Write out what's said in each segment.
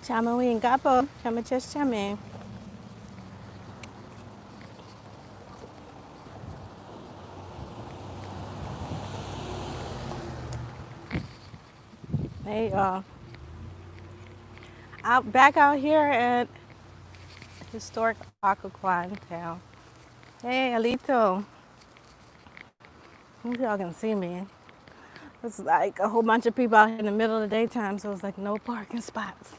Chama wing gapo, chama just chame. Hey y'all. Back out here at historic Occoquan town. Hey Alito. I hope y'all can see me. It's like a whole bunch of people out here in the middle of the daytime, so it's like no parking spots.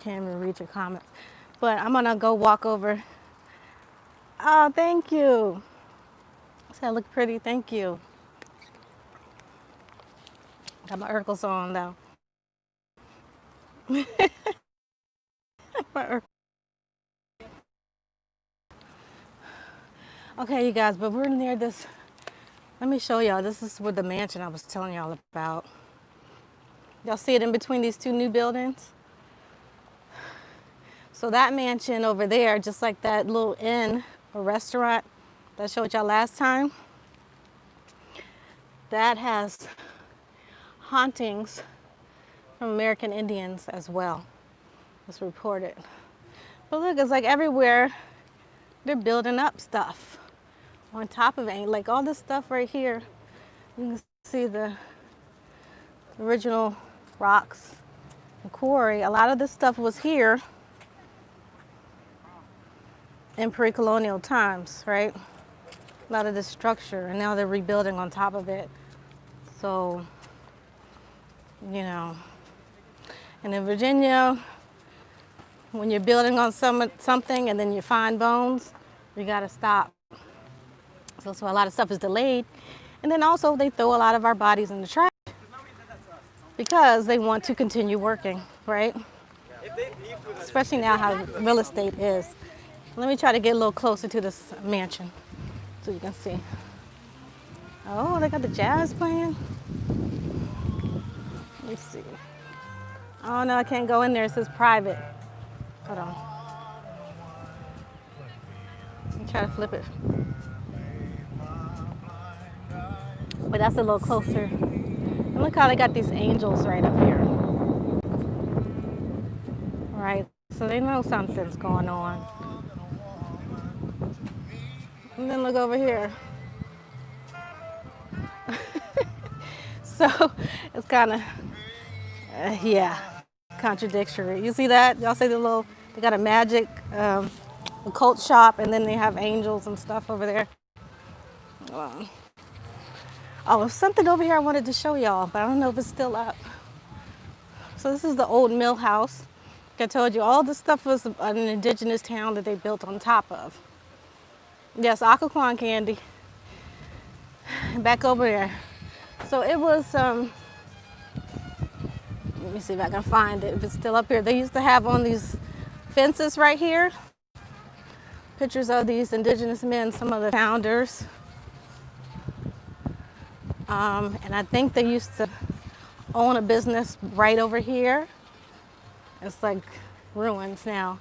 Can't even read your comments. But I'm gonna go walk over. Oh, thank you. I look pretty, thank you. Got my Urkels on though. Okay, you guys, but we're near this. Let me show y'all. This is where the mansion I was telling y'all about. Y'all see it in between these two new buildings? So that mansion over there, just like that little inn or restaurant that I showed y'all last time, that has hauntings from American Indians as well. It's reported. But look, it's like everywhere they're building up stuff on top of it. Like all this stuff right here, you can see the original rocks and quarry. A lot of this stuff was here in pre-colonial times, right? A lot of this structure, and now they're rebuilding on top of it. So, you know, and in Virginia, when you're building on something and then you find bones, you gotta stop. So a lot of stuff is delayed. And then also they throw a lot of our bodies in the trash because they want to continue working, right? Especially now how real estate is. Let me try to get a little closer to this mansion so you can see. Oh, they got the jazz playing. Let me see. Oh no, I can't go in there. It says private. Hold on. Let me try to flip it. But that's a little closer. And look how they got these angels right up here. Right? So they know something's going on. And then look over here. So it's kind of, yeah, contradictory. You see that? Y'all see the little, they got a magic occult shop, and then they have angels and stuff over there. Oh, there's something over here I wanted to show y'all, but I don't know if it's still up. So this is the old mill house. Like I told you, all this stuff was an indigenous town that they built on top of. Yes, Occoquan candy. Back over there. So it was, let me see if I can find it, if it's still up here. They used to have on these fences right here, pictures of these indigenous men, some of the founders. And I think they used to own a business right over here. It's like ruins now,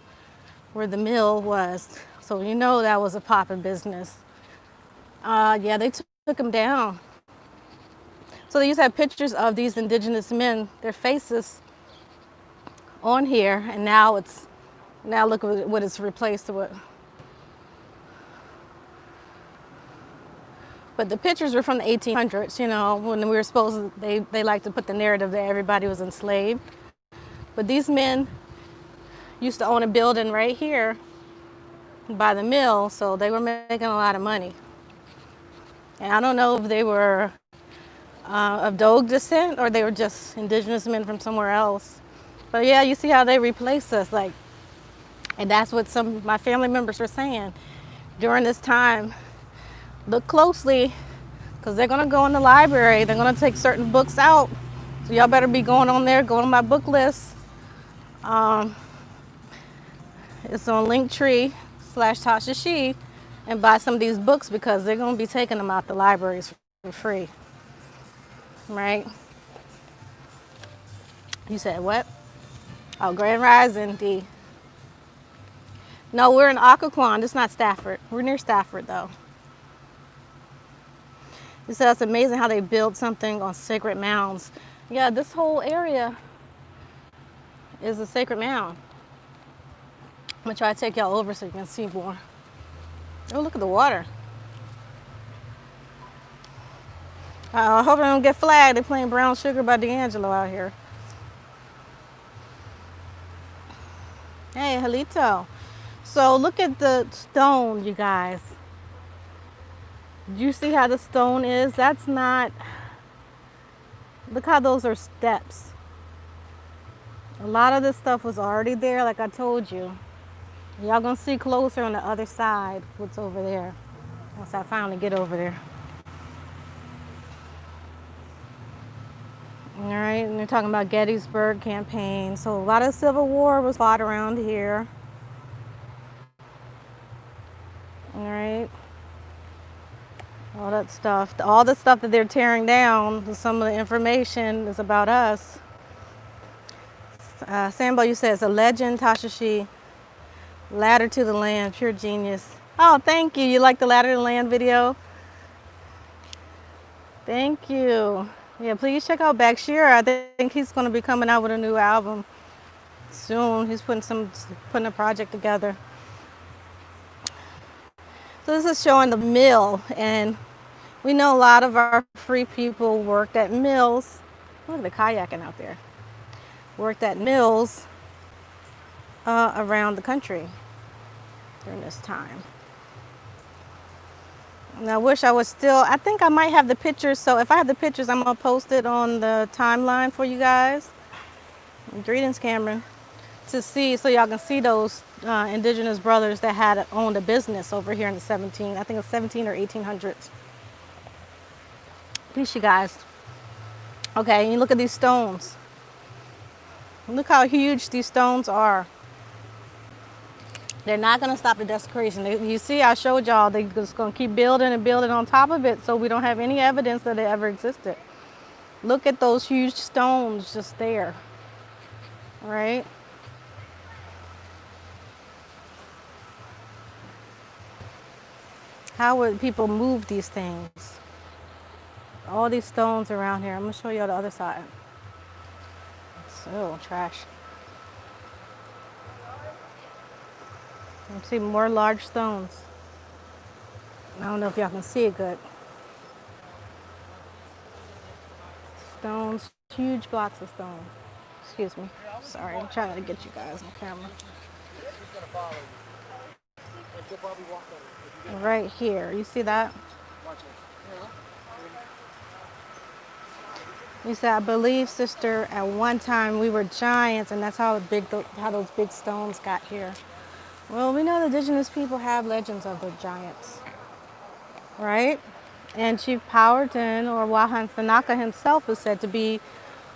where the mill was. So you know that was a poppin' business. Yeah, they took them down. So they used to have pictures of these indigenous men, their faces on here, and now look what it's replaced with. But the pictures were from the 1800s, you know, when we were supposed to, they like to put the narrative that everybody was enslaved. But these men used to own a building right here by the mill, so they were making a lot of money. And I don't know if they were of Dogue descent or they were just indigenous men from somewhere else. But yeah, you see how they replace us, like, and that's what some of my family members were saying during this time. Look closely, because they're gonna go in the library. They're gonna take certain books out. So y'all better be going on there, go on my book list. It's on Linktree/TashaXi, and buy some of these books because they're gonna be taking them out the libraries for free. Right? You said what? Oh, Grand Rising, D. No, we're in Occoquan. It's not Stafford. We're near Stafford, though. You said it's amazing how they build something on sacred mounds. Yeah, this whole area is a sacred mound. I'm gonna try to take y'all over so you can see more. Oh, look at the water. I hope I don't get flagged. They're playing Brown Sugar by D'Angelo out here. Hey, Halito. So look at the stone, you guys. Do you see how the stone is? That's not, look how those are steps. A lot of this stuff was already there, like I told you. Y'all gonna see closer on the other side what's over there once I finally get over there. All right, and they're talking about Gettysburg campaign. So a lot of Civil War was fought around here. All right. All that stuff. All the stuff that they're tearing down, some of the information is about us. Sambo, you said it's a legend, TashaXi. Ladder to the Land, pure genius. Oh, thank you. You like the Ladder to the Land video? Thank you. Yeah, please check out Bakshir. I think he's going to be coming out with a new album soon. He's putting a project together. So this is showing the mill, and we know a lot of our free people worked at mills. Look at the kayaking out there. Worked at mills around the country during this time. And I wish I was still, I think I might have the pictures. So if I have the pictures, I'm gonna post it on the timeline for you guys. Greetings, Cameron. To see, so y'all can see those indigenous brothers that had owned a business over here in the 17 or 1800s. Peace, you guys. Okay, and you look at these stones. Look how huge these stones are. They're not gonna stop the desecration. You see, I showed y'all, they're just gonna keep building and building on top of it, so we don't have any evidence that it ever existed. Look at those huge stones just there, right? How would people move these things? All these stones around here. I'm gonna show you the other side. So trash. You see more large stones. I don't know if y'all can see it good. Stones, huge blocks of stone. Excuse me. Sorry, I'm trying to get you guys on camera. Right here, you see that? You said, I believe, sister, at one time we were giants, and that's how those big stones got here. Well, we know the indigenous people have legends of the giants, right? And Chief Powhatan, or Wahan Sanaka himself, is said to be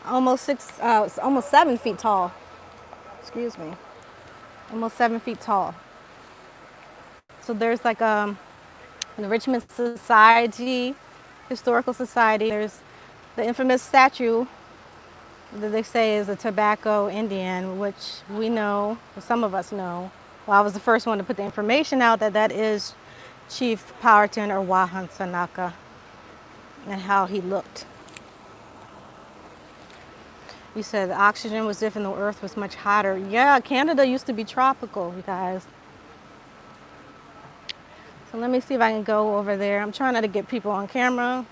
almost 7 feet tall. Excuse me, almost 7 feet tall. So there's like the Richmond Society, Historical Society. There's the infamous statue that they say is a tobacco Indian, which we know, or some of us know. Well, I was the first one to put the information out that is Chief Powhatan or Wahan Sanaka, and how he looked. You said the oxygen was different, the earth was much hotter. Yeah, Canada used to be tropical, you guys. So let me see if I can go over there. I'm trying not to get people on camera.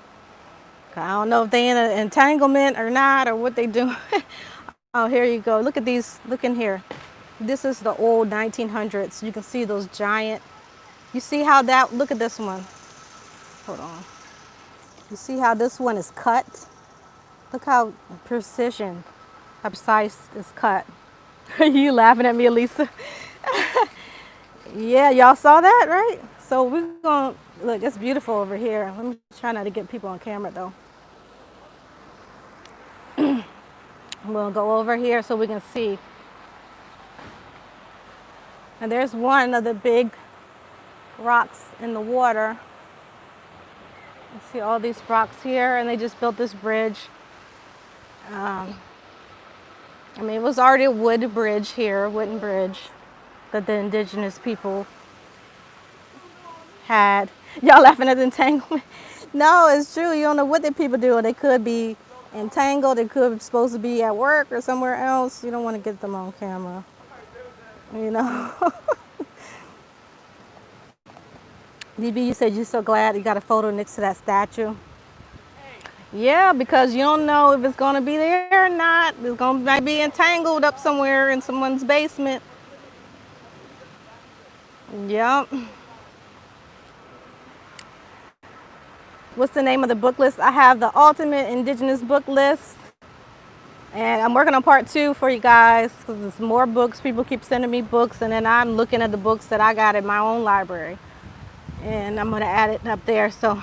I don't know if they in an entanglement or not, or what they do. Oh, here you go. Look at these. Look in here. This is the old 1900s. You can see those giant. You see how that, look at this one. Hold on. You see how this one is cut? Look how precision, how precise it's cut. Are you laughing at me, Elisa? Yeah, y'all saw that, right? So we're gonna, look, it's beautiful over here. Let me try not to get people on camera though. We'll go over here so we can see. And there's one of the big rocks in the water. You see all these rocks here, and they just built this bridge. I mean, it was already a wooden bridge here, wooden bridge that the indigenous people had. Y'all laughing at the entanglement? No, it's true. You don't know what the people do. They could be entangled. They could be supposed to be at work or somewhere else. You don't want to get them on camera, you know. DB, you said you're so glad you got a photo next to that statue. Yeah, because you don't know if it's going to be there or not. It's going to might be entangled up somewhere in someone's basement. Yep. What's the name of the book list? I have the Ultimate Indigenous Book List. And I'm working on part 2 for you guys because there's more books. People keep sending me books, and then I'm looking at the books that I got in my own library. And I'm going to add it up there. So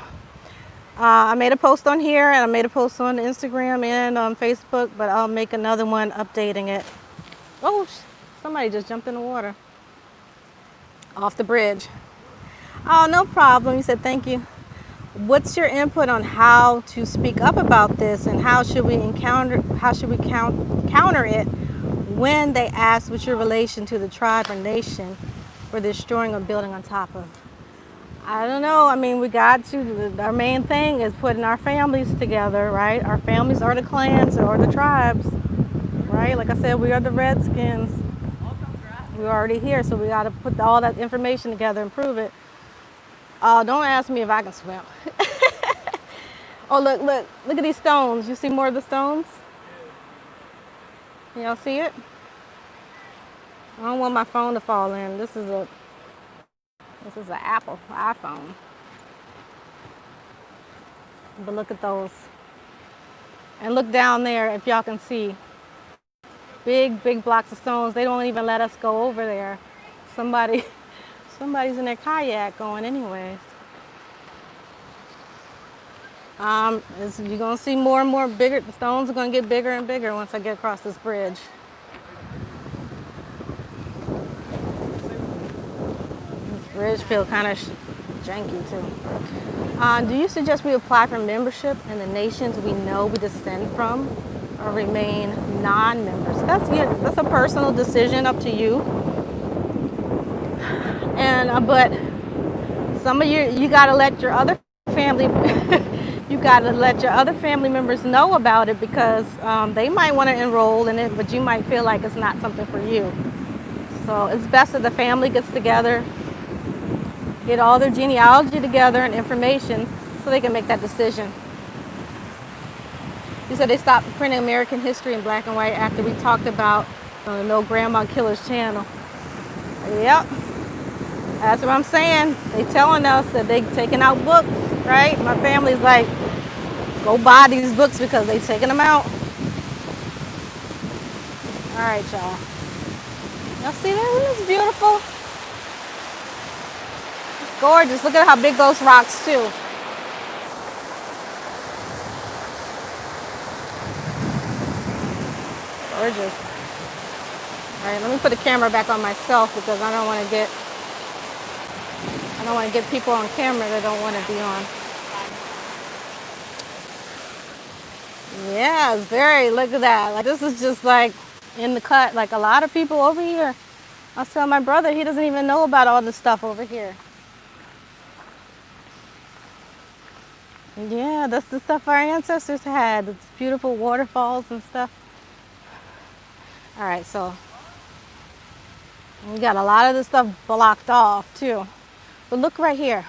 I made a post on here, and I made a post on Instagram and on Facebook, but I'll make another one updating it. Oh, somebody just jumped in the water. Off the bridge. Oh, no problem. You said thank you. What's your input on how to speak up about this, and how should we counter it when they ask what's your relation to the tribe or nation we're destroying or building on top of? I don't know. I mean, we got to, our main thing is putting our families together, right? Our families are the clans or the tribes, right? Like I said, we are the Redskins. We're already here, so we got to put all that information together and prove it. Don't ask me if I can swim. Oh, look at these stones. You see more of the stones? Y'all see it? I don't want my phone to fall in. This is an Apple iPhone. But look at those. And look down there if y'all can see. Big blocks of stones. They don't even let us go over there. Somebody's in their kayak going anyways. You're going to see more and more bigger. The stones are going to get bigger and bigger once I get across this bridge. This bridge feels kind of janky too. Do you suggest we apply for membership in the nations we know we descend from, or remain non-members? That's a personal decision, up to you. And but some of you got to let your other family you got to let your other family members know about it, because they might want to enroll in it, but you might feel like it's not something for you. So it's best that the family gets together, get all their genealogy together and information so they can make that decision. You said they stopped printing American history in black and white after we talked about on the No Grandma Killers channel. Yep. That's what I'm saying. They telling us that they taking out books, right? My family's like, go buy these books because they taking them out. All right, y'all. Y'all see that? Isn't this beautiful? It's gorgeous. Look at how big those rocks too. Gorgeous. All right, let me put the camera back on myself because I don't want to get people on camera that don't want to be on. Yeah, it's very, look at that. Like, this is just like in the cut. Like, a lot of people over here. I was telling my brother, he doesn't even know about all this stuff over here. Yeah, that's the stuff our ancestors had. It's beautiful waterfalls and stuff. All right, so we got a lot of this stuff blocked off too. But look right here.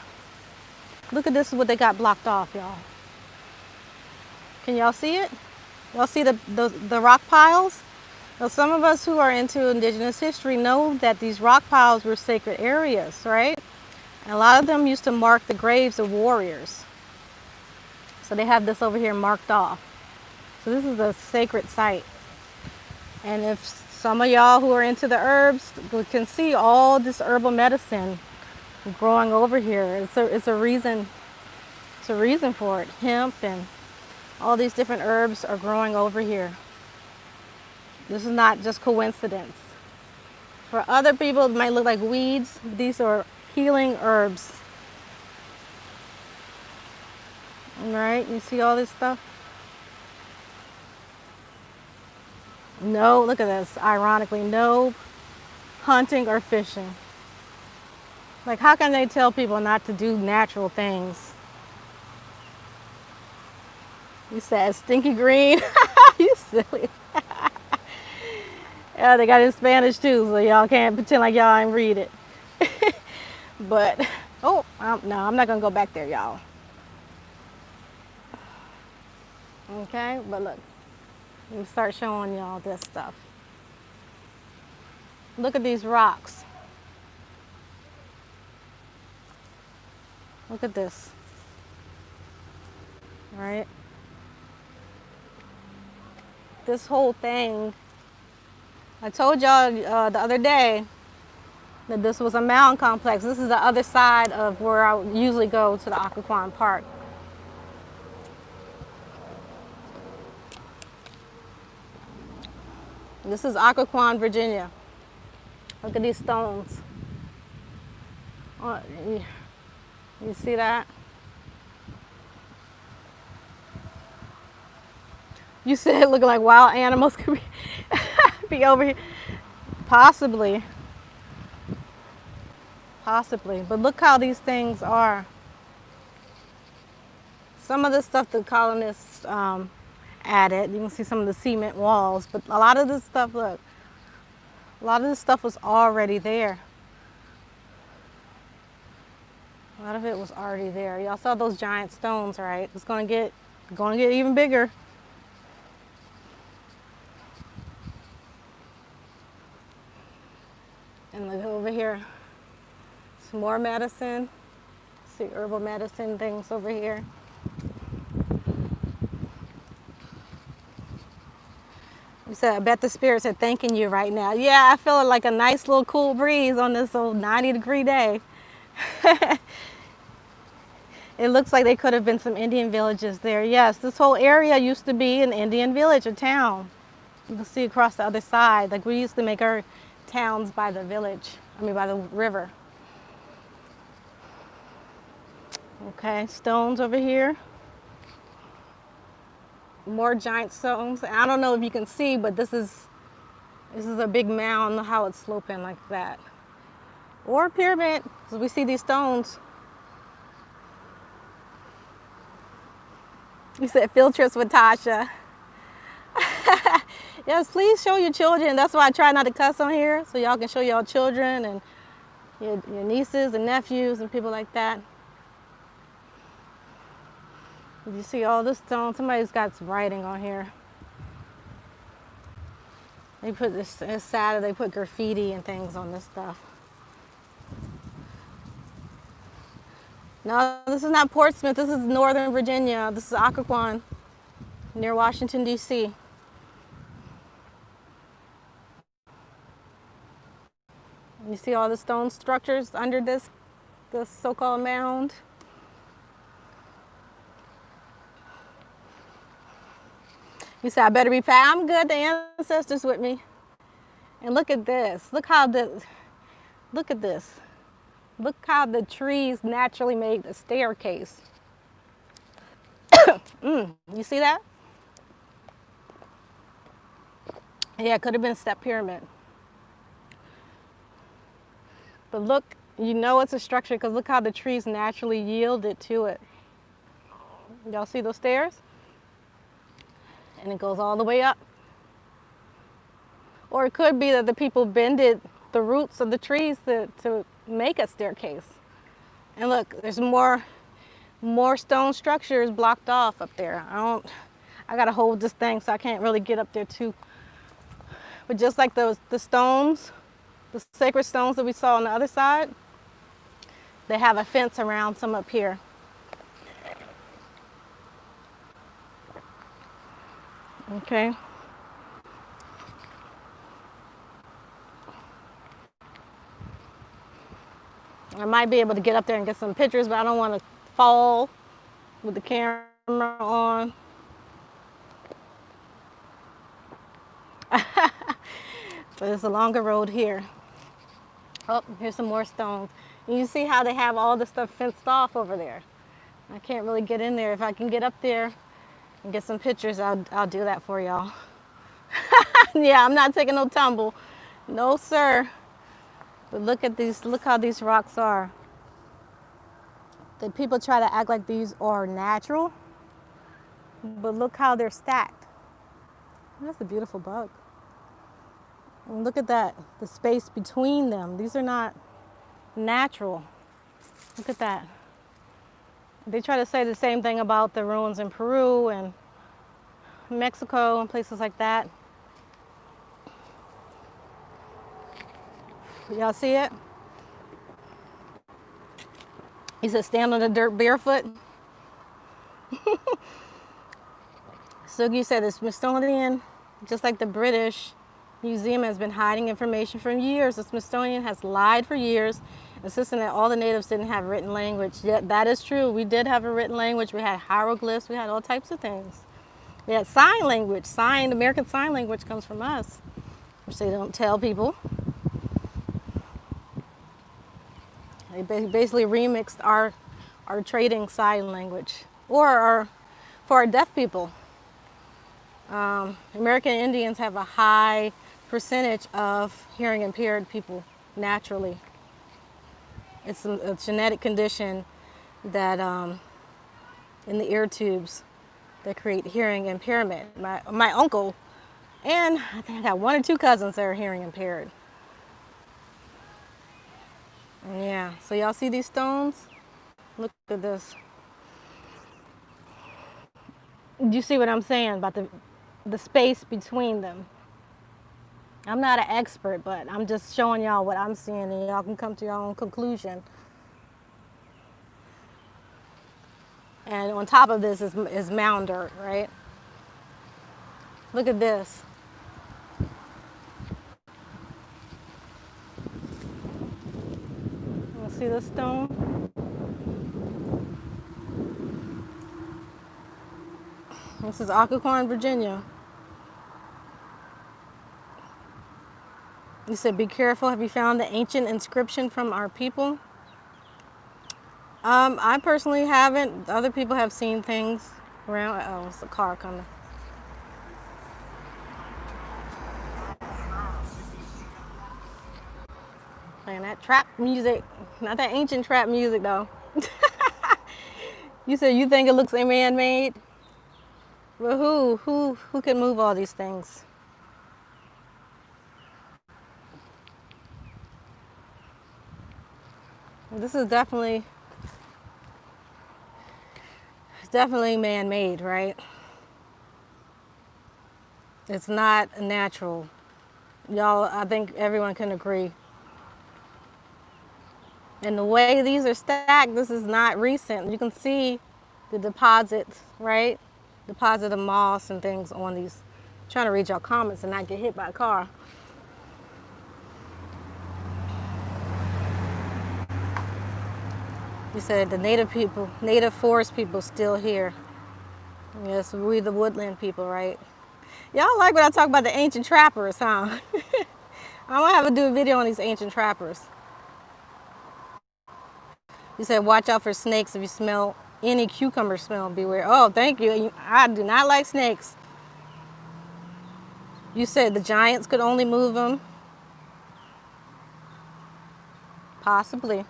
Look at this, what they got blocked off, y'all. Can y'all see it? Y'all see the rock piles? Now, some of us who are into Indigenous history know that these rock piles were sacred areas, right? And a lot of them used to mark the graves of warriors. So they have this over here marked off. So this is a sacred site. And if some of y'all who are into the herbs can see all this herbal medicine growing over here. It's a reason for it. Hemp and all these different herbs are growing over here. This is not just coincidence. For other people, it might look like weeds. These are healing herbs. All right, you see all this stuff? No, look at this. Ironically, no hunting or fishing. Like, how can they tell people not to do natural things? You said stinky green. You silly. Yeah, they got it in Spanish too, so y'all can't pretend like y'all ain't read it. But, oh, no, I'm not gonna go back there, y'all. Okay, but look, let me start showing y'all this stuff. Look at these rocks. Look at this, right? This whole thing, I told y'all the other day that this was a mound complex. This is the other side of where I usually go to the Occoquan Park. This is Occoquan, Virginia. Look at these stones. Oh, you see that? You said looking like wild animals could be over here. Possibly. Possibly. But look how these things are. Some of the stuff the colonists added, you can see some of the cement walls, but a lot of this stuff, look, a lot of this stuff was already there. A lot of it was already there. Y'all saw those giant stones, right? It's gonna get even bigger. And look over here, some more medicine. See herbal medicine things over here. You said, I bet the spirits are thanking you right now. Yeah, I feel like a nice little cool breeze on this old 90-degree day. It looks like they could have been some Indian villages there. Yes, this whole area used to be an Indian village, a town. You can see across the other side. Like we used to make our towns by the village, by the river. Okay, stones over here. More giant stones. I don't know if you can see, but this is a big mound, how it's sloping like that. Or a pyramid, because we see these stones. You said field trips with Tasha. Yes, please show your children. That's why I try not to cuss on here, so y'all can show y'all children and your nieces and nephews and people like that. You see all this stone. Somebody's got some writing on here. They put this, it's sad that they put graffiti and things on this stuff. No, this is not Portsmouth. This is Northern Virginia. This is Occoquan, near Washington, D.C. You see all the stone structures under this so-called mound? You said, I better be fat. I'm good. The ancestors with me. And look at this. Look at this. Look how the trees naturally made a staircase. You see that? Yeah, it could have been a step pyramid. But look, you know it's a structure because look how the trees naturally yielded to it. Y'all see those stairs? And it goes all the way up. Or it could be that the people bended the roots of the trees to make a staircase. And look, there's more stone structures blocked off up there. I gotta hold this thing so I can't really get up there too. But just like the stones, the sacred stones that we saw on the other side, they have a fence around some up here. Okay. I might be able to get up there and get some pictures, but I don't want to fall with the camera on. But it's a longer road here. Oh, here's some more stones. And you see how they have all the stuff fenced off over there. I can't really get in there. If I can get up there and get some pictures, I'll do that for y'all. Yeah, I'm not taking no tumble. No, sir. But look at these, look how these rocks are. Did people try to act like these are natural? but look how they're stacked. That's a beautiful bug. And look at that, the space between them. These are not natural. Look at that. They try to say the same thing about the ruins in Peru and Mexico and places like that. Y'all see it? He said, stand on the dirt barefoot. Sugi said the Smithsonian, just like the British Museum, has been hiding information for years. The Smithsonian has lied for years, insisting that all the natives didn't have written language. Yet that is true. We did have a written language. We had hieroglyphs. We had all types of things. We had sign language. American Sign Language comes from us, which they don't tell people. They basically remixed our trading sign language, or for our deaf people. American Indians have a high percentage of hearing impaired people naturally. It's a genetic condition that in the ear tubes that create hearing impairment. My uncle, and I think I got 1 or 2 cousins that are hearing impaired. Yeah, so y'all see these stones? Look at this. You see what I'm saying about the space between them? I'm not an expert, but I'm just showing y'all what I'm seeing, and y'all can come to your own conclusion. And on top of this is mound dirt, right? Look at this. You see this stone? This is Occoquan, Virginia. You said, be careful. Have you found the ancient inscription from our people? I personally haven't. Other people have seen things around. Oh, it's a car coming. Playing that trap music. Not that ancient trap music, though. You said you think it looks man-made? But who can move all these things? This is definitely man-made, right? It's not natural. Y'all, I think everyone can agree. And the way these are stacked, this is not recent. You can see the deposits, right? Deposit of moss and things on these. I'm trying to read y'all comments and not get hit by a car. You said the native forest people still here. Yes, we the woodland people, right? Y'all like when I talk about the ancient trappers, huh? I'm gonna have to do a video on these ancient trappers. You said watch out for snakes. If you smell any cucumber smell, beware. Oh, thank you. I do not like snakes. You said the giants could only move them. Possibly.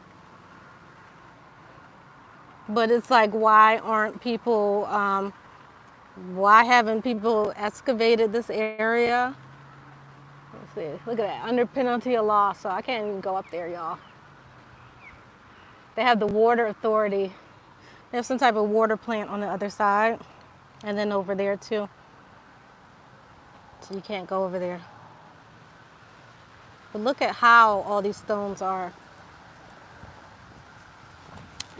But it's like, why haven't people excavated this area? Let's see, look at that, under penalty of law, so I can't even go up there, y'all. They have the water authority. They have some type of water plant on the other side, and then over there too. So you can't go over there. But look at how all these stones are.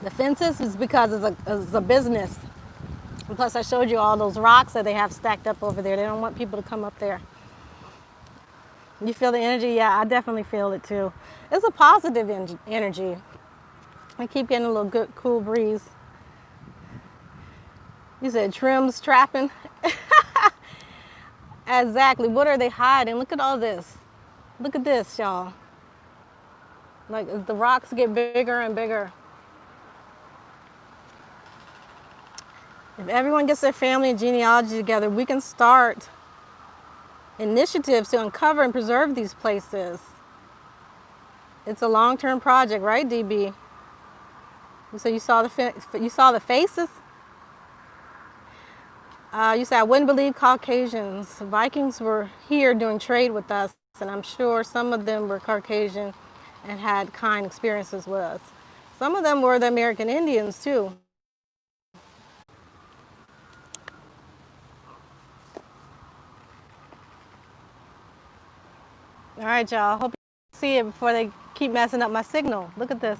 The fences is because it's a business. And plus I showed you all those rocks that they have stacked up over there. They don't want people to come up there. You feel the energy? Yeah, I definitely feel it too. It's a positive energy. I keep getting a little good, cool breeze. You said trims trapping? Exactly. What are they hiding? Look at all this. Look at this, y'all. Like the rocks get bigger and bigger. If everyone gets their family and genealogy together, we can start initiatives to uncover and preserve these places. It's a long-term project, right, DB? So you saw the faces? You said, I wouldn't believe Caucasians. Vikings were here doing trade with us, and I'm sure some of them were Caucasian and had kind experiences with us. Some of them were the American Indians, too. All right, y'all. Hope you see it before they keep messing up my signal. Look at this.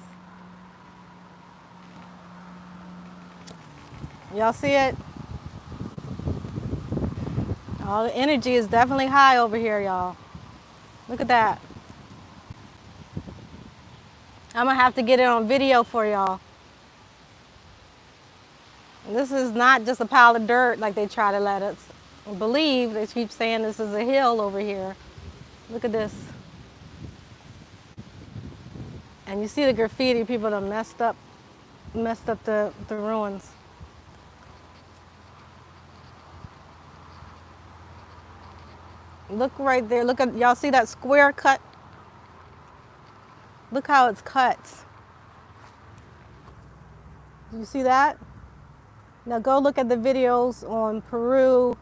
Y'all see it? Oh, the energy is definitely high over here, y'all. Look at that. I'm gonna have to get it on video for y'all. And this is not just a pile of dirt like they try to let us believe. They keep saying this is a hill over here. Look at this. And you see the graffiti, people done messed up the ruins. Look right there. Look at, y'all see that square cut? Look how it's cut. You see that? Now go look at the videos on Peru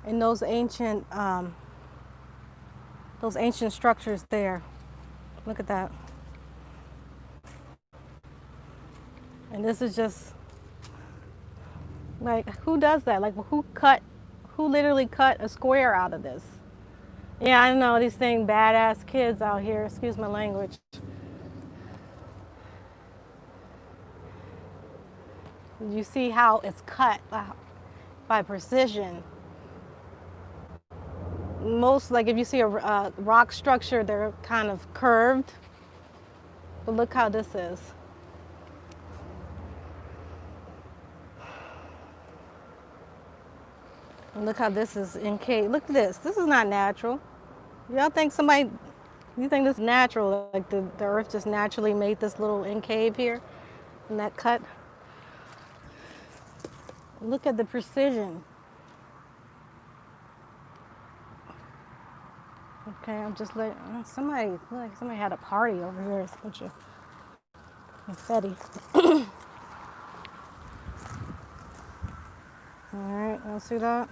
and those ancient structures there. Look at that. And this is just like, who does that? Like, who literally cut a square out of this? Yeah, I know these thing badass kids out here, excuse my language. You see how it's cut by precision. Most, like if you see a rock structure, they're kind of curved. But look how this is. And look how this is encased. Look at this. This is not natural. Y'all think you think this is natural? Like the earth just naturally made this little encave here and that cut? Look at the precision. Okay, I'm just letting somebody had a party over here. It's a bunch of confetti. All right, y'all see that?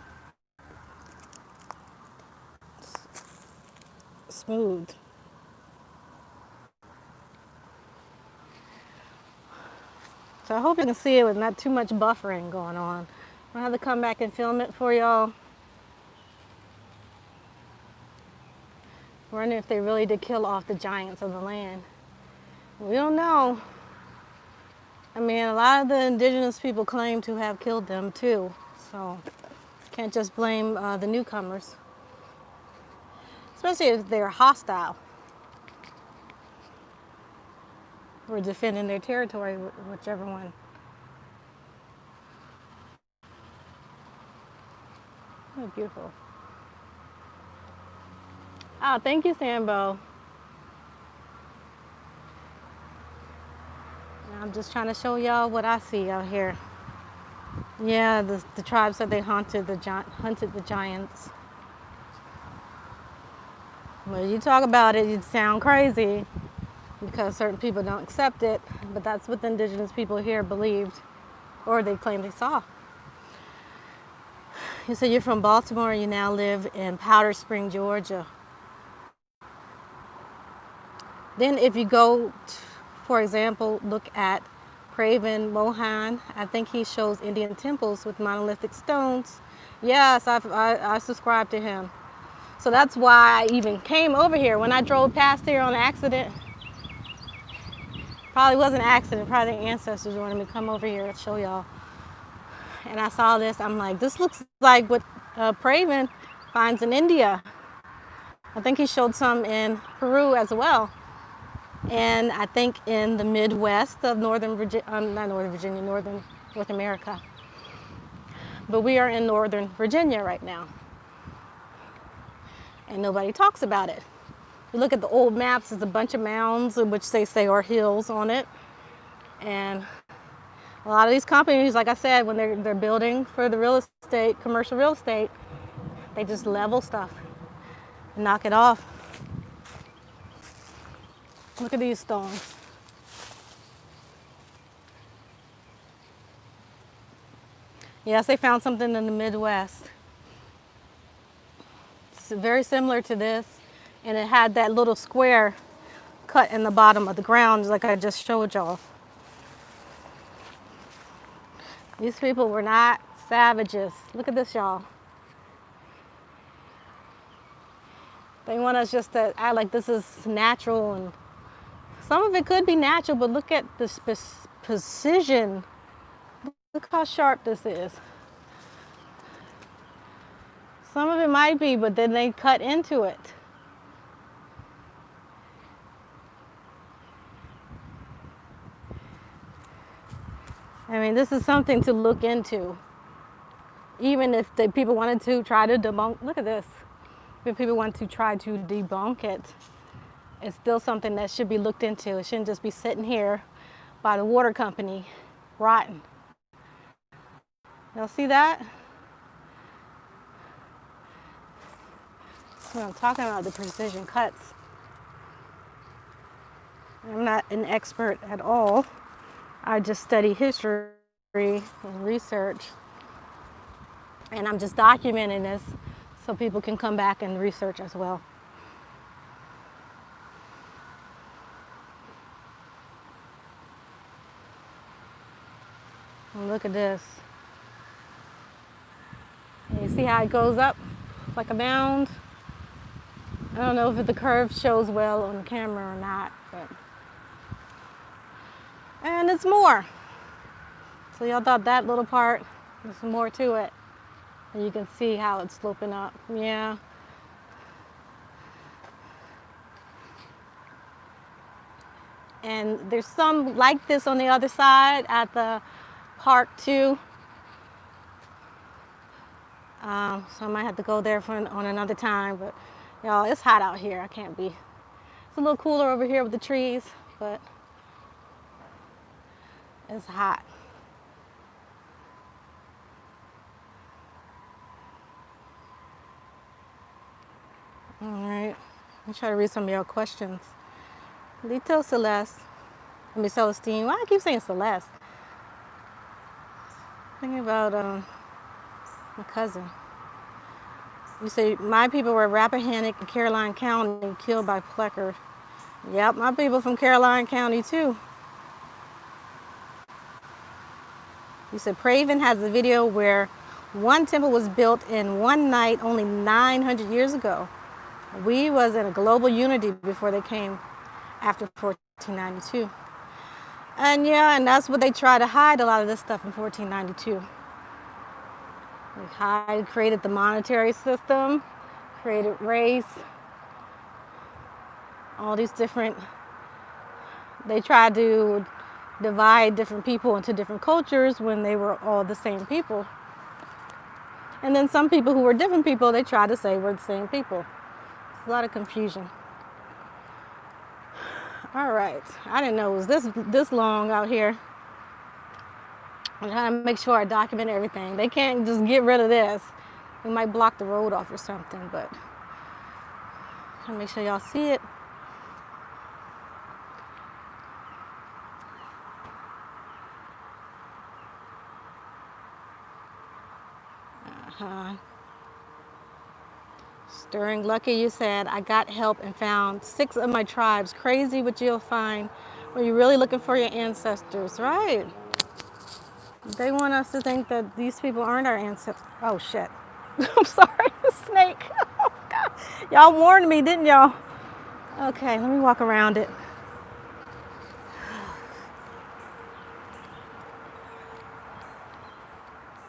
Smooth. So I hope you can see it with not too much buffering going on. I'll have to come back and film it for y'all. Wondering if they really did kill off the giants of the land. We don't know. I mean, a lot of the indigenous people claim to have killed them too. So can't just blame the newcomers. Especially if they're hostile. Or defending their territory, whichever one. Oh, beautiful. Oh, thank you, Sambo. I'm just trying to show y'all what I see out here. Yeah, the tribe said they hunted the giants. When you talk about it, you sound crazy because certain people don't accept it, but that's what the indigenous people here believed, or they claimed they saw. You said you're from Baltimore and you now live in Powder Spring, Georgia. Then if you go, for example, look at Craven Mohan, I think he shows Indian temples with monolithic stones. Yes, I subscribe to him. So that's why I even came over here. When I drove past here on accident, probably wasn't an accident, probably the ancestors wanted me to come over here and show y'all. And I saw this, I'm like, this looks like what Craven finds in India. I think he showed some in Peru as well. And I think in the Midwest of North America. But we are in Northern Virginia right now. And nobody talks about it. You look at the old maps, there's a bunch of mounds, which they say are hills on it. And a lot of these companies, like I said, when they're building for the real estate, commercial real estate, they just level stuff and knock it off. Look at these stones. Yes, they found something in the Midwest. It's very similar to this, and it had that little square cut in the bottom of the ground like I just showed y'all. These people were not savages. Look at this, y'all. They want us just to act like this is natural, and some of it could be natural, but look at the precision. Look how sharp this is. Some of it might be, but then they cut into it. I mean, this is something to look into. Even if the people wanted to try to debunk, look at this. If people want to try to debunk it, it's still something that should be looked into. It shouldn't just be sitting here by the water company, rotten. Y'all see that? That's what I'm talking about, the precision cuts. I'm not an expert at all. I just study history and research. And I'm just documenting this so people can come back and research as well. And look at this. And you see how it goes up like a mound? I don't know if the curve shows well on camera or not, but. And it's more. So y'all thought that little part, there's more to it. And you can see how it's sloping up. Yeah. And there's some like this on the other side at the park too. So I might have to go there on another time, but y'all, it's hot out here. I can't be. It's a little cooler over here with the trees, but it's hot. All right, I'll try to read some of your questions. Lito Celeste, Celestine. Why do I keep saying Celeste? Thinking about my cousin. You say my people were Rappahannock in Caroline County, killed by Plecker. Yep, my people from Caroline County too. You said Praven has a video where one temple was built in one night only 900 years ago. We was in a global unity before they came after 1492. And yeah, and that's what they try to hide a lot of this stuff in 1492. They created the monetary system, created race, all these different, they tried to divide different people into different cultures when they were all the same people. And then some people who were different people, they tried to say we're the same people. It's a lot of confusion. All right, I didn't know it was this long out here. I'm trying to make sure I document everything. They can't just get rid of this. We might block the road off or something, but I'm trying to make sure y'all see it. Stirring Lucky, you said, I got help and found 6 of my tribes. Crazy what you'll find when you're really looking for your ancestors, right? They want us to think that these people aren't our ancestors. Oh, shit. I'm sorry, the snake. Oh, God. Y'all warned me, didn't y'all? Okay, let me walk around it.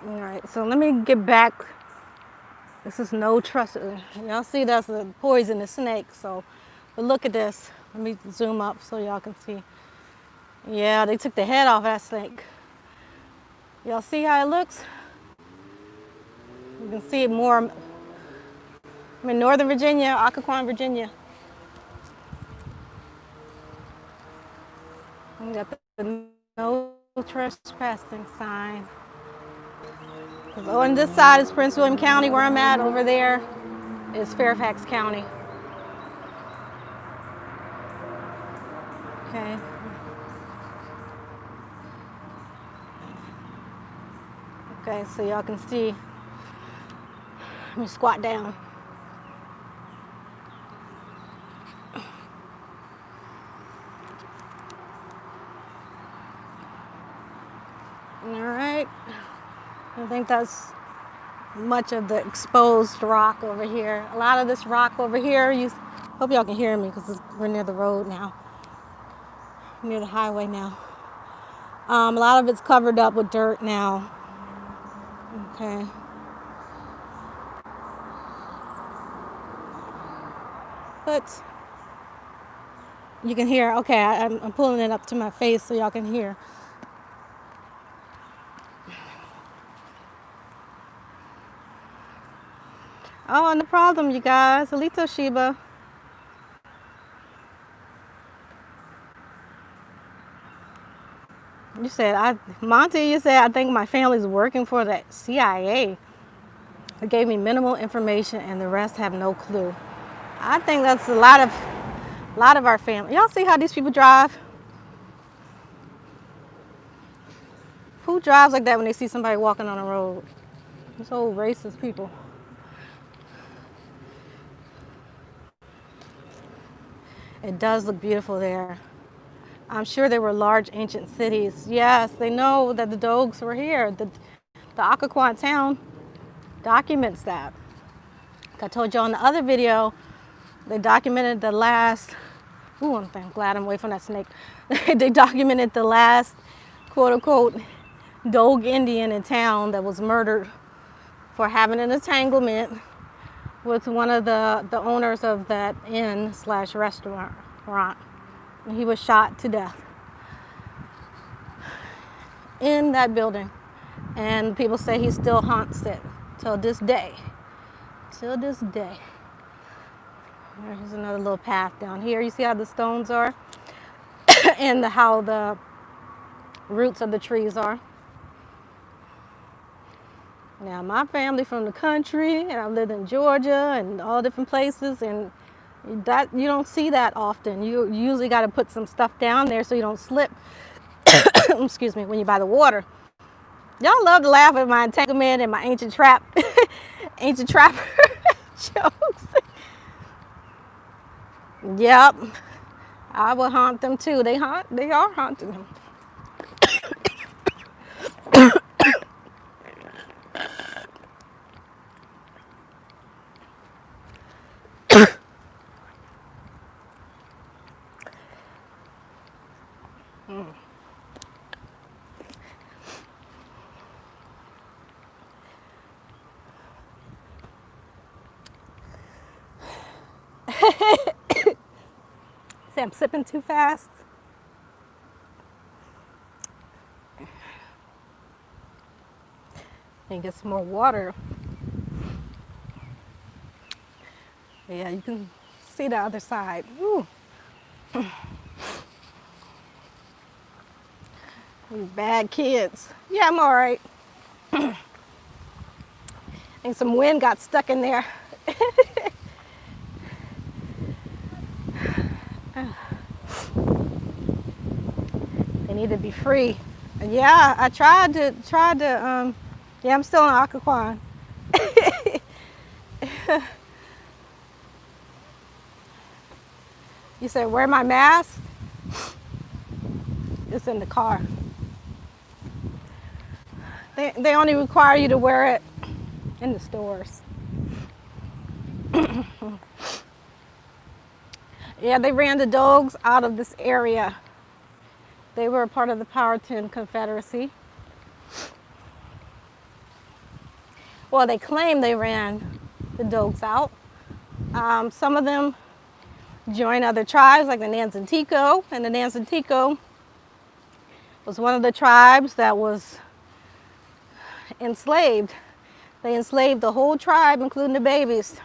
All right, so let me get back. This is no trust. Y'all see that's a poisonous snake, so, but look at this. Let me zoom up so y'all can see. Yeah, they took the head off that snake. Y'all see how it looks? You can see it more. I'm in Northern Virginia, Occoquan, Virginia. We got the no trespassing sign. On this side is Prince William County, where I'm at. Over there is Fairfax County. Okay. Okay, so y'all can see. Let me squat down. All right. I think that's much of the exposed rock over here. A lot of this rock over here, hope y'all can hear me because we're near the road now, near the highway now. A lot of it's covered up with dirt now. Okay. But you can hear, okay, I'm pulling it up to my face so y'all can hear. Oh, no problem, you guys. Alito Shiba. You said, Monty, you said, I think my family's working for the CIA. It gave me minimal information and the rest have no clue. I think that's a lot of our family. Y'all see how these people drive? Who drives like that when they see somebody walking on the road? These old racist people. It does look beautiful there. I'm sure there were large ancient cities. Yes, they know that the Dogs were here. The Occoquan town documents that. Like I told you on the other video, they documented the last, I'm glad I'm away from that snake. They documented the last, quote unquote, Dog Indian in town that was murdered for having an entanglement with one of the owners of that inn/restaurant. And he was shot to death in that building. And people say he still haunts it till this day. Till this day. There's another little path down here. You see how the stones are? And how the roots of the trees are. Now, my family from the country, and I've lived in Georgia and all different places, and that you don't see that often. You usually got to put some stuff down there so you don't slip. Excuse me, when you're by the water. Y'all love to laugh at my entanglement and my ancient trapper jokes. Yep, I will haunt them too. They are haunting him. Say I'm sipping too fast. And get some more water. Yeah, you can see the other side. Woo. You bad kids. Yeah, I'm all right. And some wind got stuck in there. They need to be free. Yeah, I tried to, yeah, I'm still in Occoquan. You said, wear my mask? It's in the car. They only require you to wear it in the stores. Yeah, they ran the Dogs out of this area. They were a part of the Powhatan Confederacy. Well, they claim they ran the Dogs out. Some of them joined other tribes like the Nansantico, and the Nansantico was one of the tribes that was enslaved. They enslaved the whole tribe, including the babies.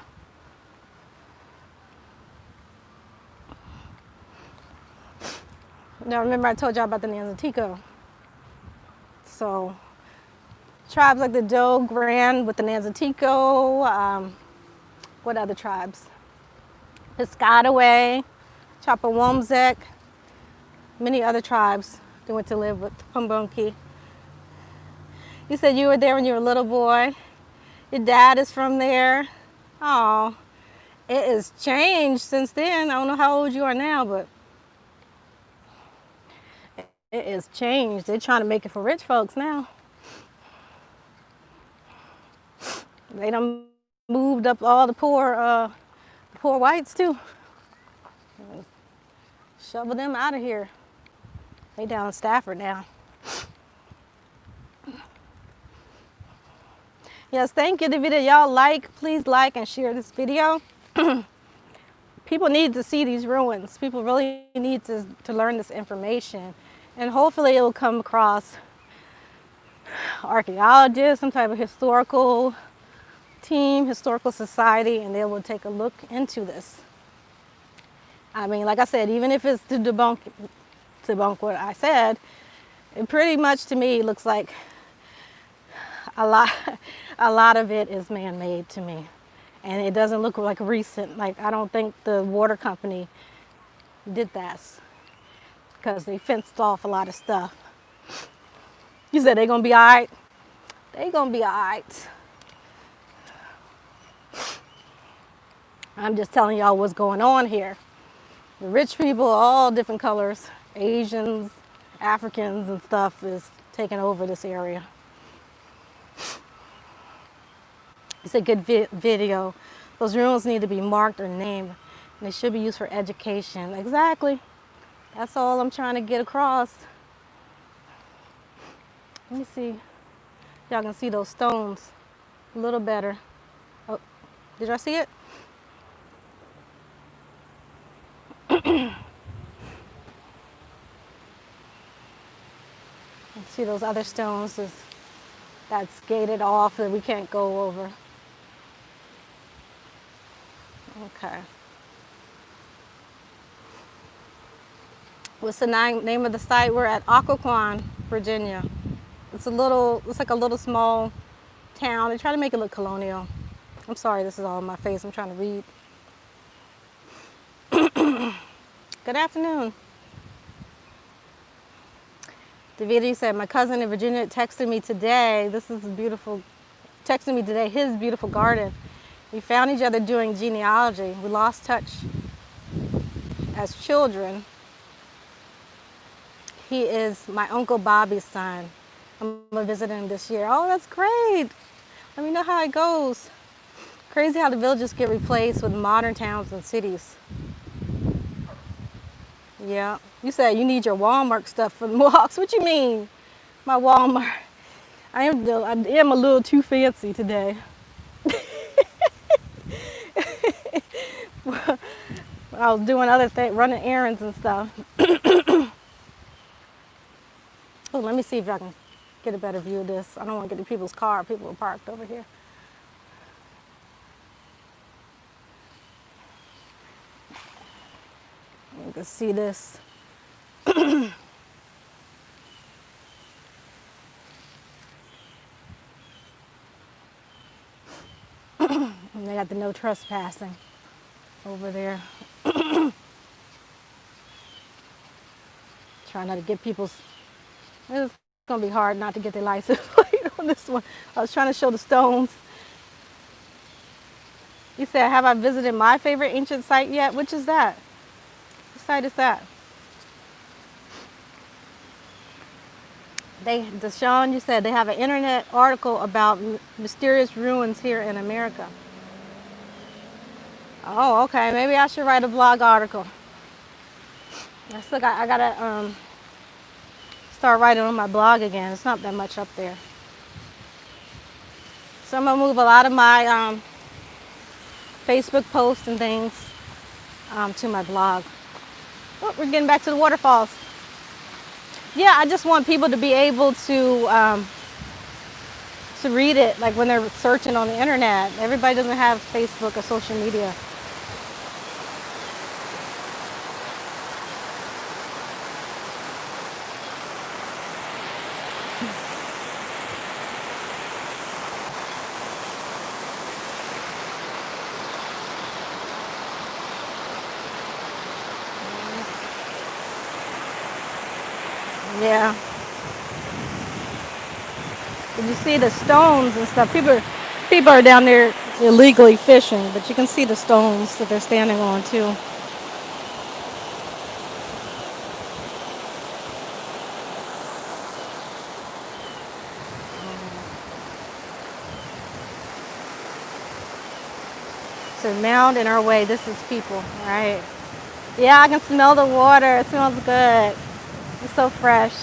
Now remember I told y'all about the Nansantico. So tribes like the Dog ran with the Nansantico. What other tribes? Piscataway, Chapawamsek, many other tribes that went to live with Pumbunki. You said you were there when you were a little boy. Your dad is from there. Oh, it has changed since then. I don't know how old you are now, but it has changed. They're trying to make it for rich folks now. They done moved up all the poor whites too. Shovel them out of here. They down in Stafford now. Yes, thank you. The video y'all please like and share this video. People need to see these ruins. People really need to learn this information. And hopefully it will come across archaeologists, some type of historical team, historical society, and they will take a look into this. I mean, like I said, even if it's to debunk what I said, it pretty much to me looks like a lot of it is man-made to me. And it doesn't look like recent. Like, I don't think the water company did that because they fenced off a lot of stuff. You said they're gonna be all right? They're gonna be all right. I'm just telling y'all what's going on here. The rich people, all different colors, Asians, Africans and stuff, is taking over this area. It's a good video. Those ruins need to be marked or named, and they should be used for education. Exactly. That's all I'm trying to get across. Let me see. Y'all can see those stones a little better. Oh, did y'all see it? See those other stones that's gated off that we can't go over. Okay. What's the name of the site? We're at Occoquan, Virginia. It's like a little small town. They try to make it look colonial. I'm sorry, this is all in my face. I'm trying to read. Good afternoon. The video said, my cousin in Virginia texted me today. This is beautiful. Texted me today, his beautiful garden. We found each other doing genealogy. We lost touch as children. He is my Uncle Bobby's son. I'm gonna visit him this year. Oh, that's great. Let me know how it goes. Crazy how the villages get replaced with modern towns and cities. Yeah. You said you need your Walmart stuff for the Mohawks. What you mean? My Walmart. I am a little too fancy today. I was doing other things, running errands and stuff. Oh, let me see if I can get a better view of this. I don't want to get in people's car. People are parked over here. You can see this. And they got the no trespassing over there. Trying not to get people's, it's gonna be hard not to get their license plate on this one. I was trying to show the stones. You said, have I visited my favorite ancient site yet? Which is that? What site is that? Deshaun, you said they have an internet article about mysterious ruins here in America. Oh, okay. Maybe I should write a blog article. I gotta start writing on my blog again. It's not that much up there. So I'm gonna move a lot of my Facebook posts and things to my blog. Oh, we're getting back to the waterfalls. Yeah, I just want people to be able to read it, like when they're searching on the internet. Everybody doesn't have Facebook or social media. Yeah. And you see the stones and stuff. People are down there illegally fishing, but you can see the stones that they're standing on too. So now in our way, this is people, right? Yeah, I can smell the water. It smells good. It's so fresh.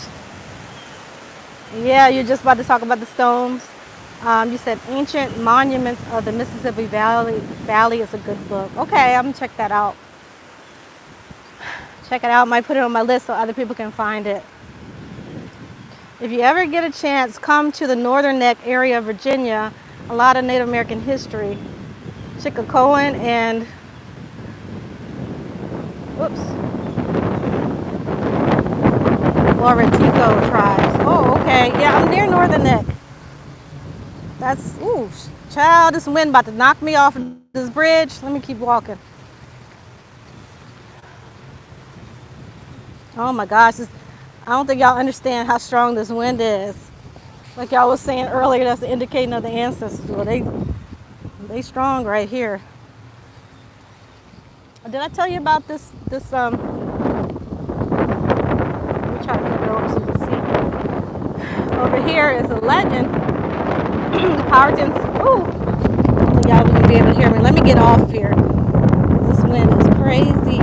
Yeah, you're just about to talk about the stones. You said Ancient Monuments of the Mississippi Valley. Valley is a good book. Okay, I'm gonna check that out. Check it out. Might put it on my list so other people can find it. If you ever get a chance, come to the Northern Neck area of Virginia. A lot of Native American history. Chickacoan and whoops, Waratico tribes. Oh, okay. Yeah, I'm near Northern Neck. That's ooh, child. This wind about to knock me off this bridge. Let me keep walking. Oh my gosh, I don't think y'all understand how strong this wind is. Like y'all was saying earlier, that's the indicating of the ancestors. Well, they strong right here. Did I tell you about this? Let me try to flip it over so you can see. Over here is a legend. Powhatans. Ooh, I don't think y'all gonna be able to hear me. Let me get off here. This wind is crazy.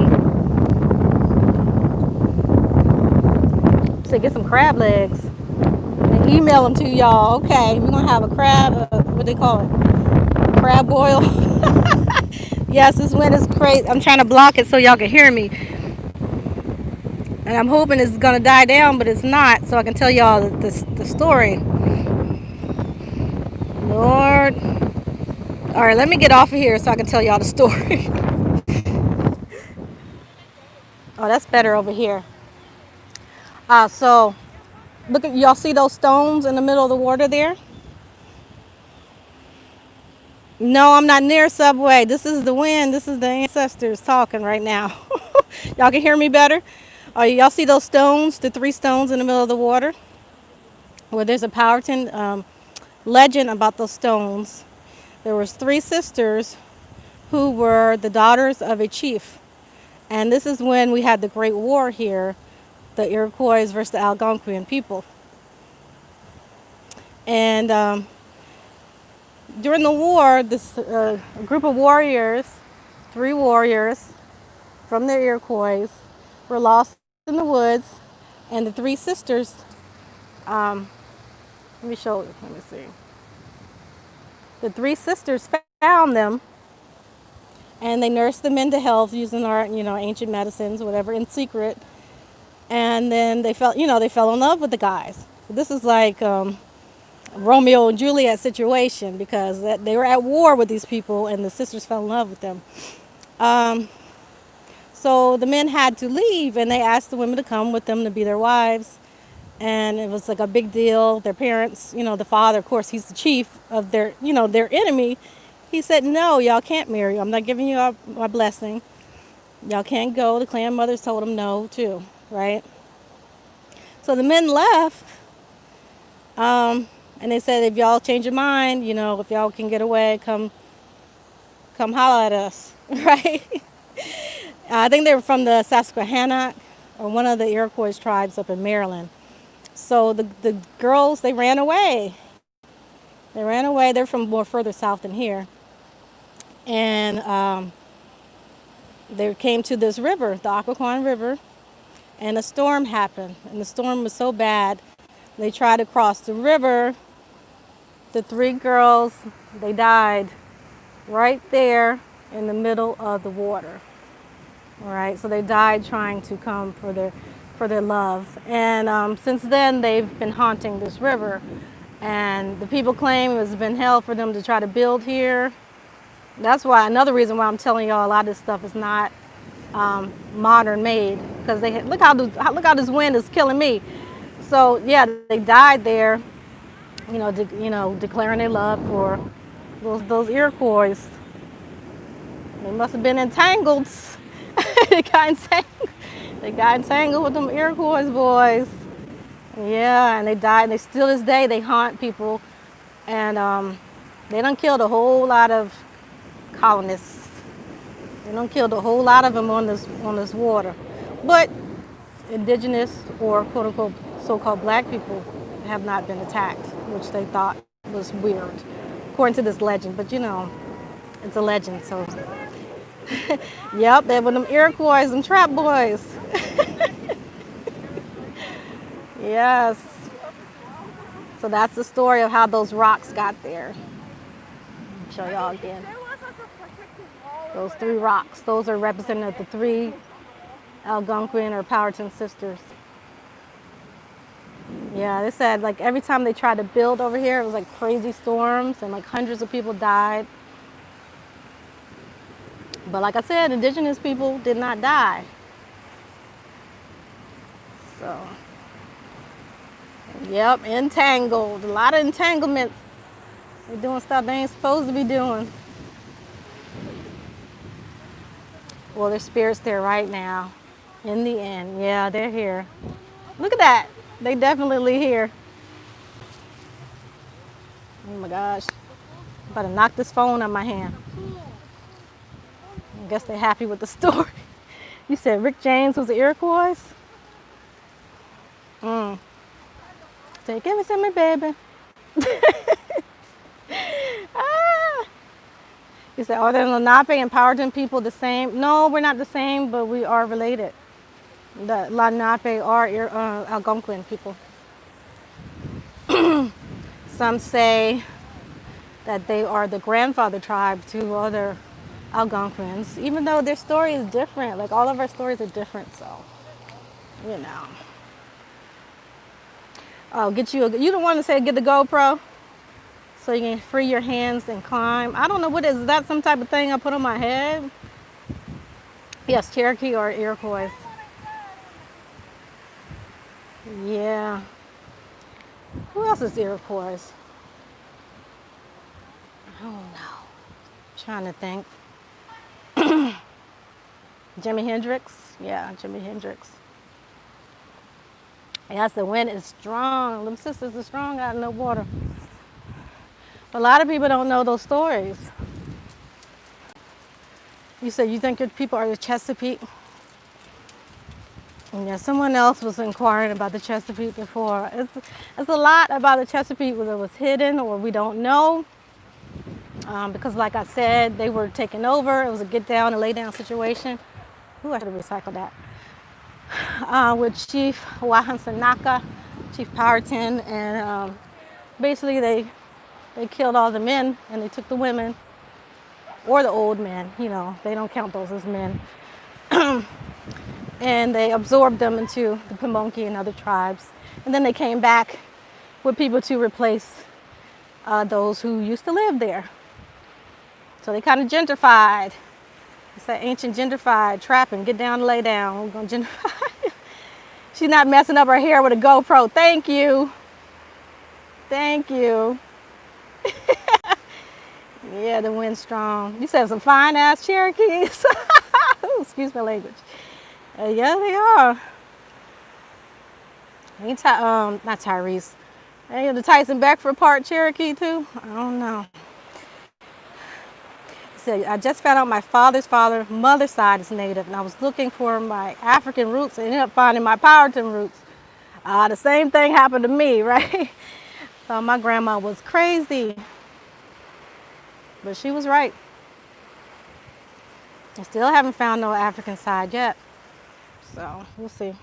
So get some crab legs and email them to y'all. Okay, we're gonna have a crab. What they call it? Crab boil. Yes, this wind is crazy. I'm trying to block it so y'all can hear me. And I'm hoping it's gonna die down, but it's not, so I can tell y'all the story. Lord. All right, let me get off of here so I can tell y'all the story. Oh, that's better over here. So look at y'all, see those stones in the middle of the water there? No, I'm not near Subway. This is the wind. This is the ancestors talking right now. Y'all can hear me better? Y'all see those stones, the 3 stones in the middle of the water? Well, there's a Powhatan legend about those stones. There was 3 sisters who were the daughters of a chief. And this is when we had the Great War here, the Iroquois versus the Algonquian people. And during the war, this group of warriors, 3 warriors from the Iroquois, were lost in the woods, and the 3 sisters, let me see. The 3 sisters found them, and they nursed them into health using our, ancient medicines, whatever, in secret. And then they fell in love with the guys. This is like Romeo and Juliet situation, because they were at war with these people, and the sisters fell in love with them. So the men had to leave, and they asked the women to come with them to be their wives. And it was like a big deal. Their parents, the father, of course, he's the chief of their enemy. He said, no, y'all can't marry. I'm not giving you my blessing. Y'all can't go. The clan mothers told them no, too, right? So the men left. And they said, if y'all change your mind, if y'all can get away, come holler at us, right? I think they were from the Susquehannock, or one of the Iroquois tribes up in Maryland. So the girls, they ran away. They're from more further south than here. And they came to this river, the Occoquan River, and a storm happened. And the storm was so bad, they tried to cross the river. The 3 girls, they died right there in the middle of the water. All right, so they died trying to come for their love. And since then, they've been haunting this river. And the people claim it's been hell for them to try to build here. That's why, another reason why I'm telling y'all a lot of this stuff is not modern made, because look how this wind is killing me. So yeah, they died there, declaring their love for those Iroquois. They must have been entangled. They got entangled with them Iroquois boys. Yeah, and they died, and they still this day they haunt people, and they done killed a whole lot of colonists. They done killed a whole lot of them on this water, but indigenous or quote unquote so-called black people have not been attacked, which they thought was weird, according to this legend. But you know, it's a legend, so yep, they were them Iroquois and trap boys. Yes. So that's the story of how those rocks got there. I'll show y'all again. Those 3 rocks, those are representative of the 3 Algonquin or Powhatan sisters. Yeah, they said like every time they tried to build over here, it was like crazy storms and like hundreds of people died. But like I said, indigenous people did not die. So, yep, entangled. A lot of entanglements. They're doing stuff they ain't supposed to be doing. Well, there's spirits there right now. In the end, yeah, they're here. Look at that. They definitely here. Oh my gosh. I'm about to knock this phone out of my hand. I guess they're happy with the story. You said Rick James was the Iroquois? Say, give it to me, baby. Ah. You said, are the Lenape and Powhatan people the same? No, we're not the same, but we are related. The Lenape are Algonquin people. Some say that they are the grandfather tribe to other Algonquins, even though their story is different. Like all of our stories are different, so you know. Oh, you don't want to say get the GoPro so you can free your hands and climb. I don't know what is that some type of thing I put on my head? Yes, Cherokee or Iroquois. Yeah. Who else is Iroquois? I don't know. I'm trying to think. Jimi Hendrix? Yeah, Jimi Hendrix. Yes, the wind is strong. Them sisters are strong out in the water. A lot of people don't know those stories. You said you think your people are the Chesapeake? Yeah, someone else was inquiring about the Chesapeake before. It's a lot about the Chesapeake that was hidden or we don't know. Because like I said, they were taken over. It was a get down and lay down situation. Ooh, I should have recycled that. With Chief Wahansanaka, Chief Powhatan, and basically they killed all the men and they took the women or the old men. You know, they don't count those as men. And they absorbed them into the Pamunkey and other tribes. And then they came back with people to replace those who used to live there. So they kind of gentrified. It's that ancient gentrified trapping. Get down and lay down. We're going to gentrify. She's not messing up her hair with a GoPro. Thank you. Thank you. Yeah, the wind's strong. You said some fine ass Cherokees. Excuse my language. Yeah, they are. Ain't not Tyrese. Ain't the Tyson Beckford part Cherokee too? I don't know. So I just found out my mother's side is Native, and I was looking for my African roots and ended up finding my Powhatan roots. The same thing happened to me, right? So my grandma was crazy, but she was right. I still haven't found no African side yet, so we'll see.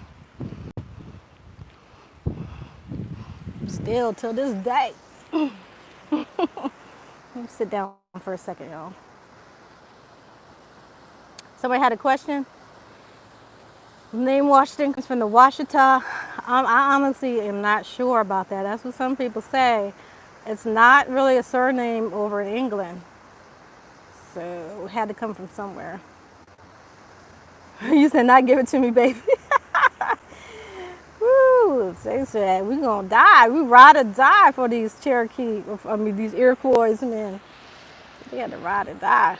Still till this day. Let me sit down for a second, y'all. Somebody had a question? Name Washington comes from the Washita. I honestly am not sure about that. That's what some people say. It's not really a surname over in England. So it had to come from somewhere. You said not give it to me, baby. Woo, they said we gonna die. We ride or die for these these Iroquois men. They had to ride or die.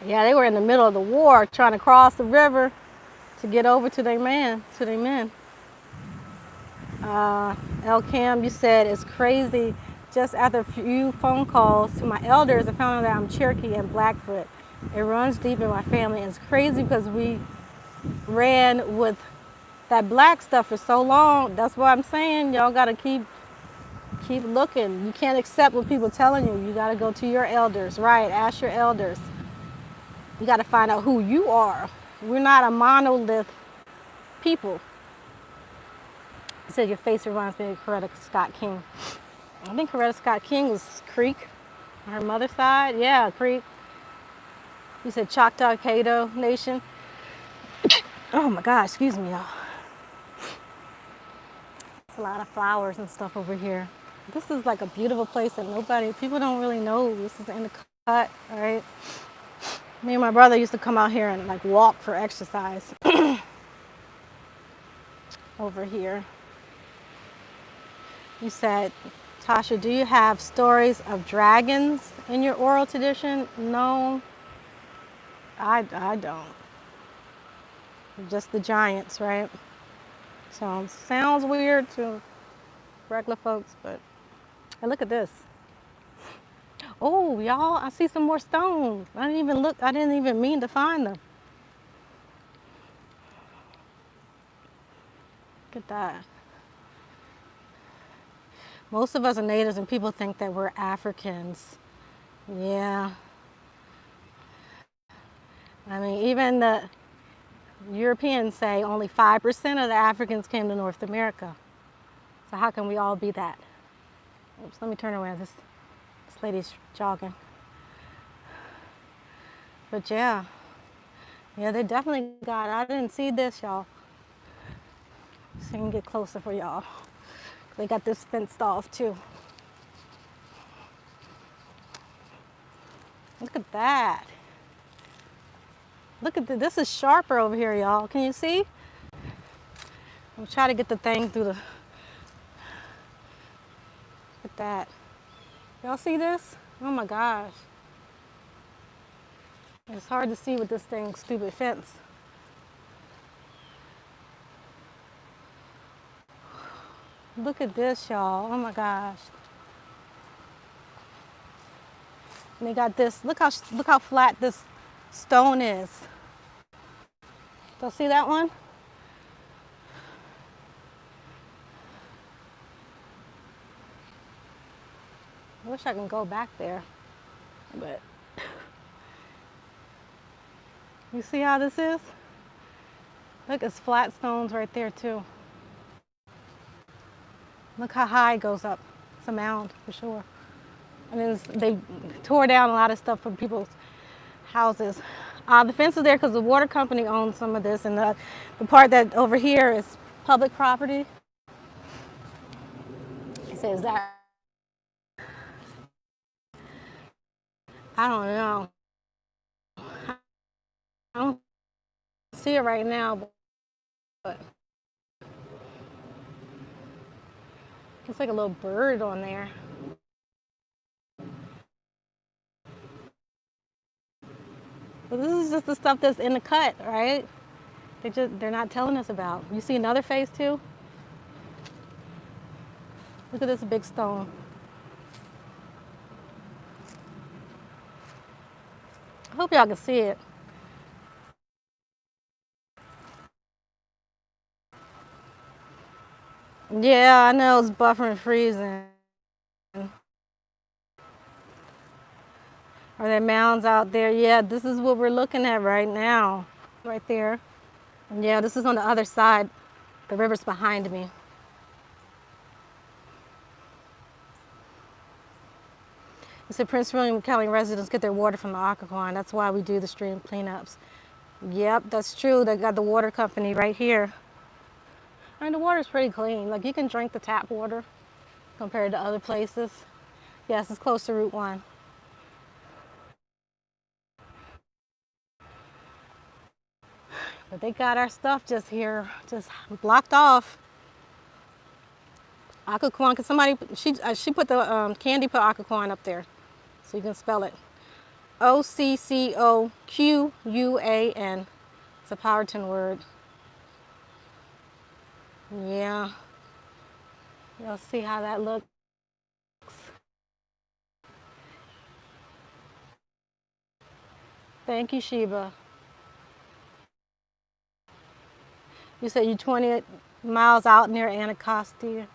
Yeah, they were in the middle of the war trying to cross the river to get over to their men. El Cam, you said it's crazy. Just after a few phone calls to my elders, I found out that I'm Cherokee and Blackfoot. It runs deep in my family. And it's crazy because we ran with that black stuff for so long. That's what I'm saying. Y'all gotta keep looking. You can't accept what people telling you. You gotta go to your elders, right? Ask your elders. You gotta find out who you are. We're not a monolith people. He said your face reminds me of Coretta Scott King. I think Coretta Scott King was Creek on her mother's side. Yeah, Creek. You said Choctaw Caddo Nation. Oh my God, excuse me, y'all. There's a lot of flowers and stuff over here. This is like a beautiful place that people don't really know. This is in the cut, right? Me and my brother used to come out here and like walk for exercise over here. You said, Tasha, do you have stories of dragons in your oral tradition? No, I don't. Just the giants, right? Sounds weird to regular folks, but hey, look at this. Oh, y'all, I see some more stones. I didn't even mean to find them. Look at that. Most of us are natives and people think that we're Africans. Yeah. I mean, even the Europeans say only 5% of the Africans came to North America. So how can we all be that? Oops, let me turn around. This lady's jogging. But yeah, they definitely I didn't see this, y'all. So I can get closer for y'all. They got this fenced off too. Look at that. Look at this is sharper over here, y'all. Can you see? I'm trying to get the thing through the. Look at that. Y'all see this? Oh my gosh. It's hard to see with this thing, stupid fence. Look at this, y'all. Oh my gosh. And they got this. Look how flat this stone is. Y'all see that one? I wish I can go back there, but you see how this is? Look, it's flat stones right there too. Look how high it goes up. It's a mound for sure. And they tore down a lot of stuff from people's houses. The fence is there because the water company owns some of this, and the part that over here is public property. It says that. I don't know. I don't see it right now, but it's like a little bird on there. But this is just the stuff that's in the cut, right? They're not telling us about. You see another face too? Look at this big stone. I hope y'all can see it. Yeah, I know it's buffering freezing. Are there mounds out there? Yeah, this is what we're looking at right now. Right there. And yeah, this is on the other side. The river's behind me. It said Prince William County residents get their water from the Occoquan. That's why we do the stream cleanups. Yep, that's true. They got the water company right here. I mean, the water's pretty clean. Like, you can drink the tap water compared to other places. Yes, it's close to Route 1. But they got our stuff just here, just blocked off. Occoquan, cause somebody, she put the, Candy put Occoquan up there. So you can spell it. Occoquan. It's a Powhatan word. Yeah. You'll see how that looks. Thank you, Sheba. You said you're 20 miles out near Anacostia.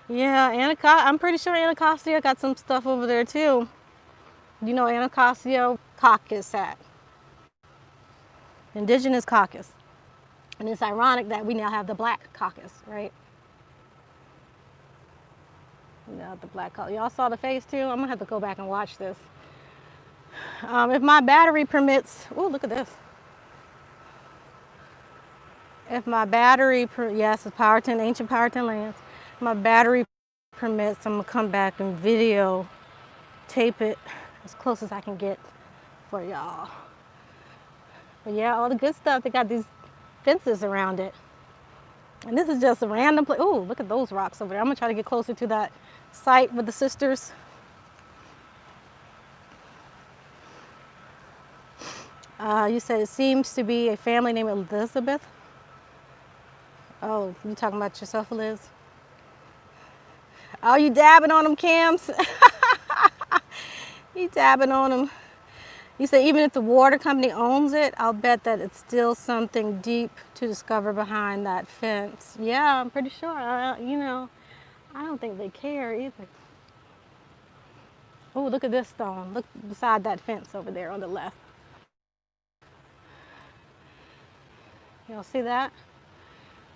Yeah, I'm pretty sure Anacostia got some stuff over there too. You know Anacostia caucus at? Indigenous caucus. And it's ironic that we now have the black caucus, right? Yeah, the black caucus. Y'all saw the face too? I'm gonna have to go back and watch this. If my battery permits, oh, look at this. If my battery, yes, it's Powhatan, ancient Powhatan lands. If my battery permits, I'm gonna come back and video tape it as close as I can get for y'all. But yeah, all the good stuff, they got these fences around it. And this is just a random place. Oh, look at those rocks over there. I'm gonna try to get closer to that site with the sisters. You said it seems to be a family named Elizabeth. Oh, you talking about yourself, Liz? Oh, you dabbing on them, Cams? You dabbing on them. You said even if the water company owns it, I'll bet that it's still something deep to discover behind that fence. Yeah, I'm pretty sure. You know, I don't think they care either. Oh, look at this stone. Look beside that fence over there on the left. Y'all see that?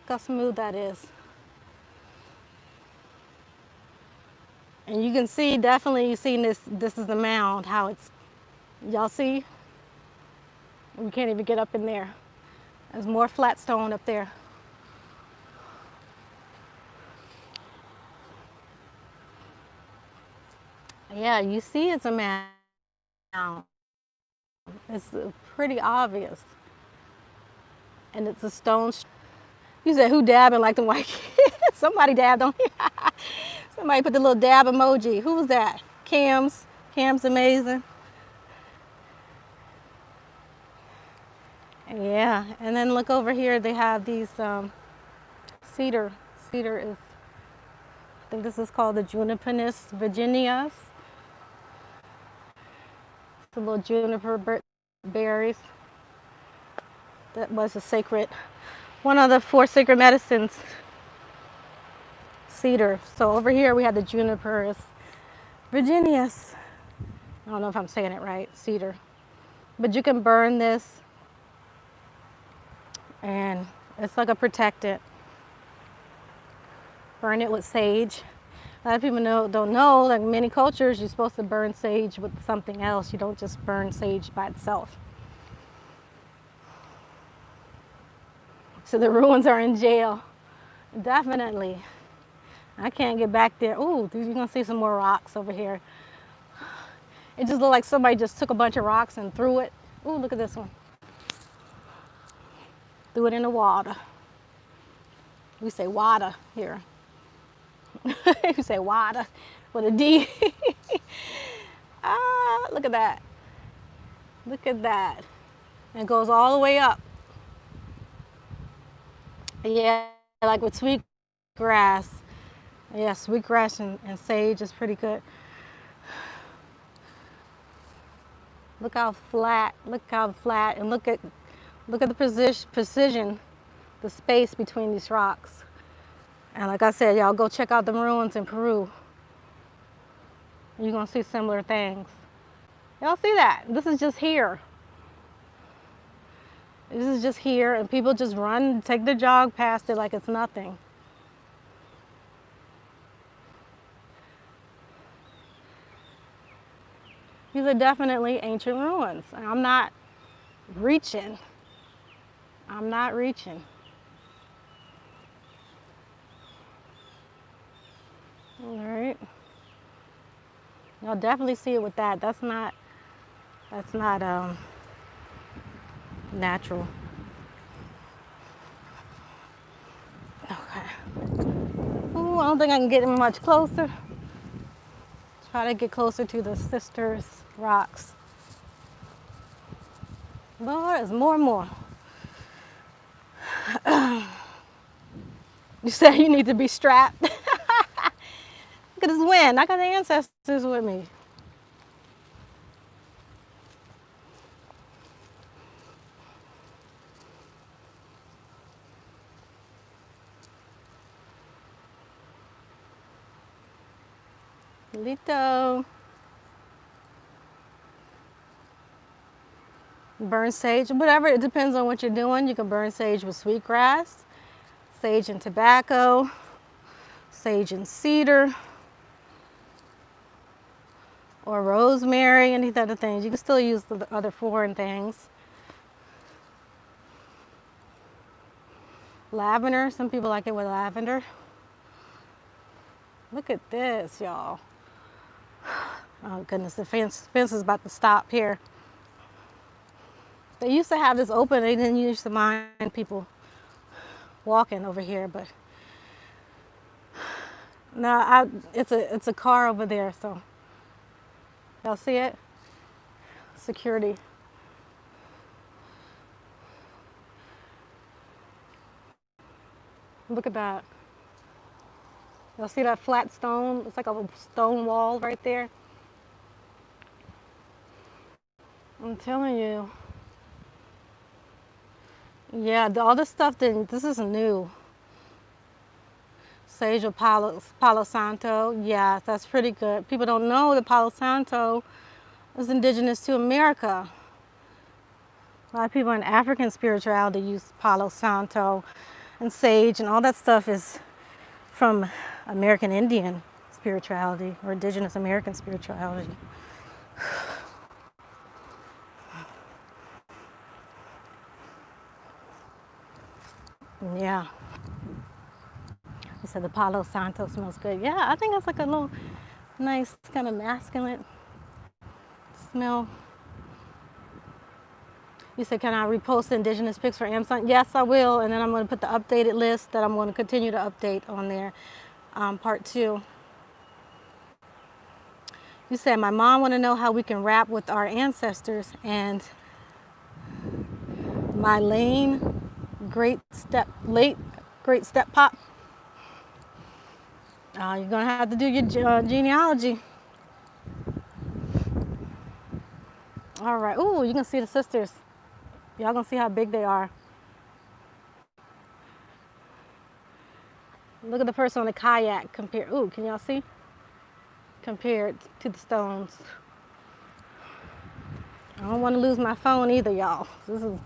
Look how smooth that is. And you can see, definitely you see this is the mound, how it's, y'all see? We can't even get up in there. There's more flat stone up there. Yeah, you see it's a mound. It's pretty obvious. And it's a stone. You said who dabbing like the white kids? Somebody dabbed on me. Somebody put the little dab emoji. Who was that? Cam's. Cam's amazing. Yeah, and then look over here. They have these cedar. Cedar is, I think this is called the Juniperus virginias. The little juniper berries. That was a sacred, one of the 4 sacred medicines. Cedar. So over here we have the Juniperus virginias. I don't know if I'm saying it right, cedar. But you can burn this and it's like a protectant. Burn it with sage. A lot of people don't know, like many cultures, you're supposed to burn sage with something else. You don't just burn sage by itself. So the ruins are in jail. Definitely. I can't get back there. Ooh, you're gonna see some more rocks over here. It just looked like somebody just took a bunch of rocks and threw it. Ooh, look at this one. Threw it in the water. We say water here. You say water with a D. Ah, look at that. Look at that. And it goes all the way up. Yeah, like with sweet grass. Yeah, sweetgrass and sage is pretty good. Look how flat, and look at the precision, the space between these rocks. And like I said, y'all go check out the ruins in Peru. You're gonna see similar things. Y'all see that? This is just here. This is just here, and people just run, take their jog past it like it's nothing. These are definitely ancient ruins. I'm not reaching. I'm not reaching. All right. You'll definitely see it with that. That's not natural. Okay. Ooh, I don't think I can get much closer. Try to get closer to the sisters' rocks. Lord, there's more and more. You said you need to be strapped. at this wind. I got the ancestors with me. Lito. Burn sage, whatever. It depends on what you're doing. You can burn sage with sweetgrass, sage and tobacco, sage and cedar, or rosemary, any other things. You can still use the other foreign things. Lavender, some people like it with lavender. Look at this, y'all. Oh goodness, the fence is about to stop here. They used to have this open. They didn't used to mind people walking over here, but now it's a car over there. So y'all see it? Security. Look at that. Y'all see that flat stone? It's like a stone wall right there. I'm telling you. Yeah, all this stuff, this is new. Sage of Palo Santo. Yeah, that's pretty good. People don't know that Palo Santo is indigenous to America. A lot of people in African spirituality use Palo Santo and sage, and all that stuff is from American Indian spirituality or indigenous American spirituality. Yeah. He said the Palo Santo smells good. Yeah, I think it's like a little nice kind of masculine smell. You said, can I repost the indigenous pics for Amazon? Yes, I will. And then I'm going to put the updated list that I'm going to continue to update on there, part 2. You said, my mom want to know how we can rap with our ancestors, and my late great step pop. You're going to have to do your genealogy. All right. Ooh, you can see the sisters. Y'all gonna see how big they are. Look at the person on the kayak compared. Ooh, can y'all see? Compared to the stones. I don't want to lose my phone either, y'all. It's an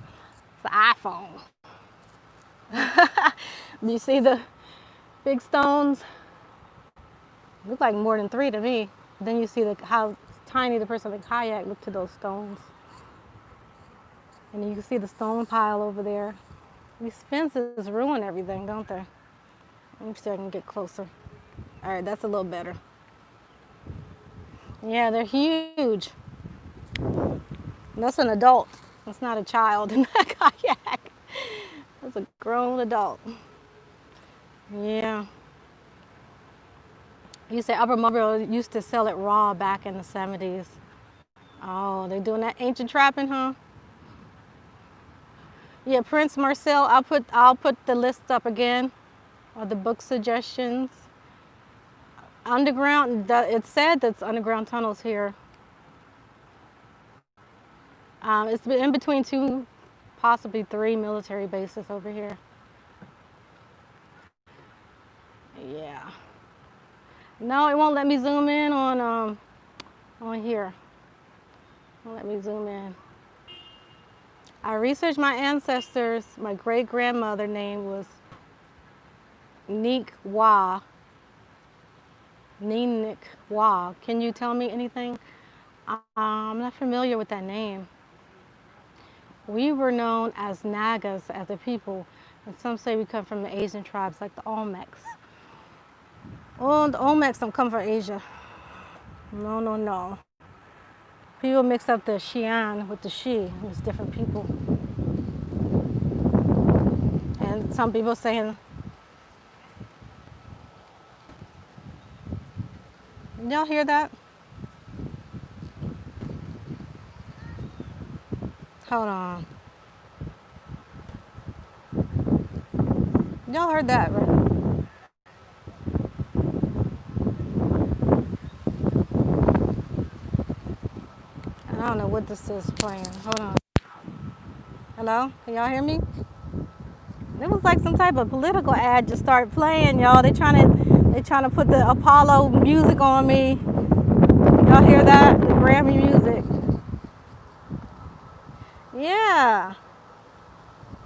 iPhone. You see the big stones? Look like more than 3 to me. Then you see how tiny the person on the kayak looked to those stones. And you can see the stone pile over there. These fences ruin everything, don't they? Let me see if I can get closer. All right, that's a little better. Yeah, they're huge. That's an adult. That's not a child in that kayak. That's a grown adult. Yeah. You say Upper Marlboro used to sell it raw back in the 70s. Oh, they doing that ancient trapping, huh? Yeah, Prince Marcel, I'll put the list up again, or the book suggestions. Underground, it said that's underground tunnels here. It's been in between 2, possibly 3 military bases over here. Yeah. No, it won't let me zoom in on here. It won't let me zoom in. I researched my ancestors. My great-grandmother name was Neek Wa. Neenik Wa. Can you tell me anything? I'm not familiar with that name. We were known as Nagas as a people, and some say we come from the Asian tribes like the Olmecs. Oh, the Olmecs don't come from Asia. No, no, no. People mix up the Xi'an with the Shi. It's different people. And some people saying, y'all hear that? Hold on. Y'all heard that, right? what this is playing. Hold on. Hello? Can y'all hear me? It was like some type of political ad just started playing, y'all. They trying to put the Apollo music on me. Y'all hear that? The Grammy music. Yeah.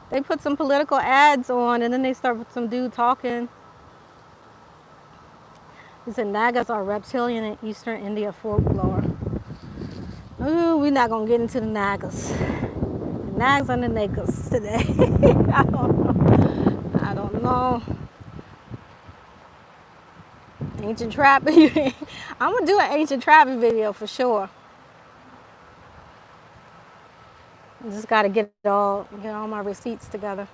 They put some political ads on, and then they start with some dude talking. He said Nagas are reptilian in Eastern India folklore. Ooh, we're not gonna get into the Nagas. The Nagas and the Nagas today. I don't know. Ancient trapping. I'm gonna do an ancient trapping video for sure. Just gotta get all my receipts together.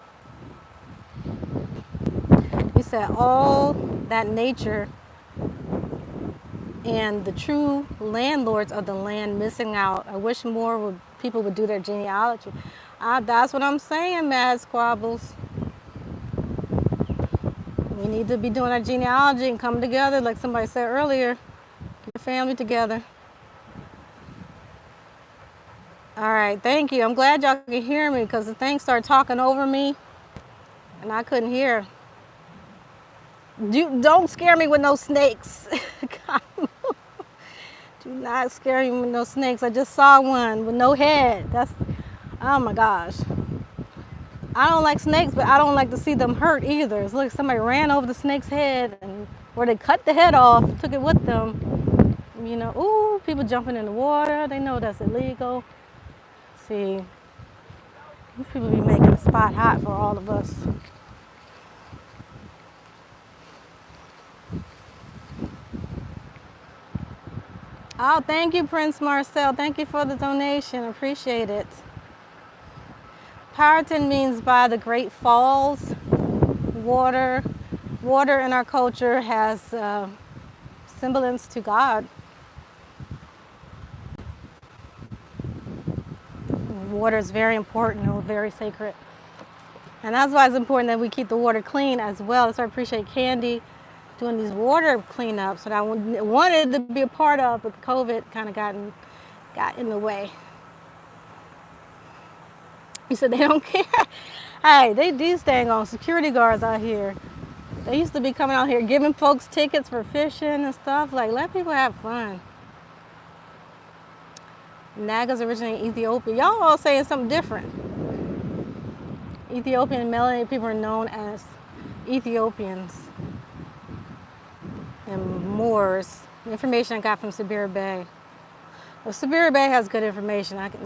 He said all that nature and the true landlords of the land missing out. I wish more people would do their genealogy. That's what I'm saying, Mad Squabbles. We need to be doing our genealogy and come together, like somebody said earlier. Get your family together. All right, thank you. I'm glad y'all can hear me because the thing started talking over me and I couldn't hear. Don't scare me with no snakes. Do not scare me with no snakes. I just saw one with no head. Oh my gosh. I don't like snakes, but I don't like to see them hurt either. It's like somebody ran over the snake's head or they cut the head off, took it with them. You know, ooh, people jumping in the water. They know that's illegal. See, these people be making the spot hot for all of us. Oh, thank you, Prince Marcel. Thank you for the donation. Appreciate it. Powhatan means by the great falls. Water in our culture has semblance to God. Water is very important and very sacred. And that's why it's important that we keep the water clean as well. So I appreciate Candy doing these water cleanups that I wanted to be a part of, but COVID kind of got in the way. He said they don't care. Hey, these dang on security guards out here. They used to be coming out here giving folks tickets for fishing and stuff. Like, let people have fun. Nagas originate in Ethiopia. Y'all all saying something different. Ethiopian and melanated people are known as Ethiopians and Moors. The information I got from Sabir Bey. Well, Sabir Bey has good information. I can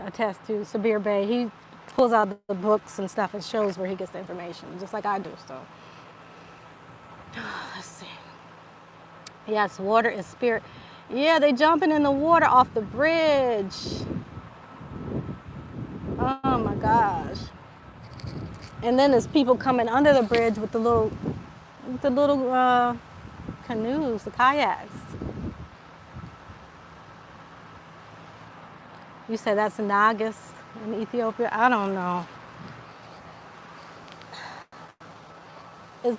attest to Sabir Bey. He pulls out the books and stuff and shows where he gets the information, just like I do. So, let's see. Yes, water is spirit. Yeah, they jumping in the water off the bridge. Oh my gosh. And then there's people coming under the bridge with the little canoes, the kayaks. You said that's Nagas in Ethiopia? I don't know.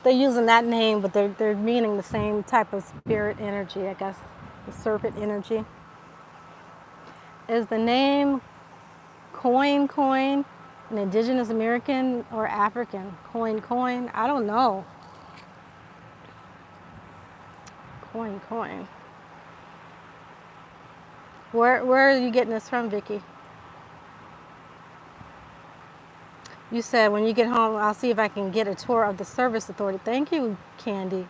They're using that name, but they're meaning the same type of spirit energy, I guess, the serpent energy. Is the name coin an Indigenous American or African? Coin. I don't know. Coin. Where are you getting this from, Vicky? You said when you get home, I'll see if I can get a tour of the Service Authority. Thank you, Candy.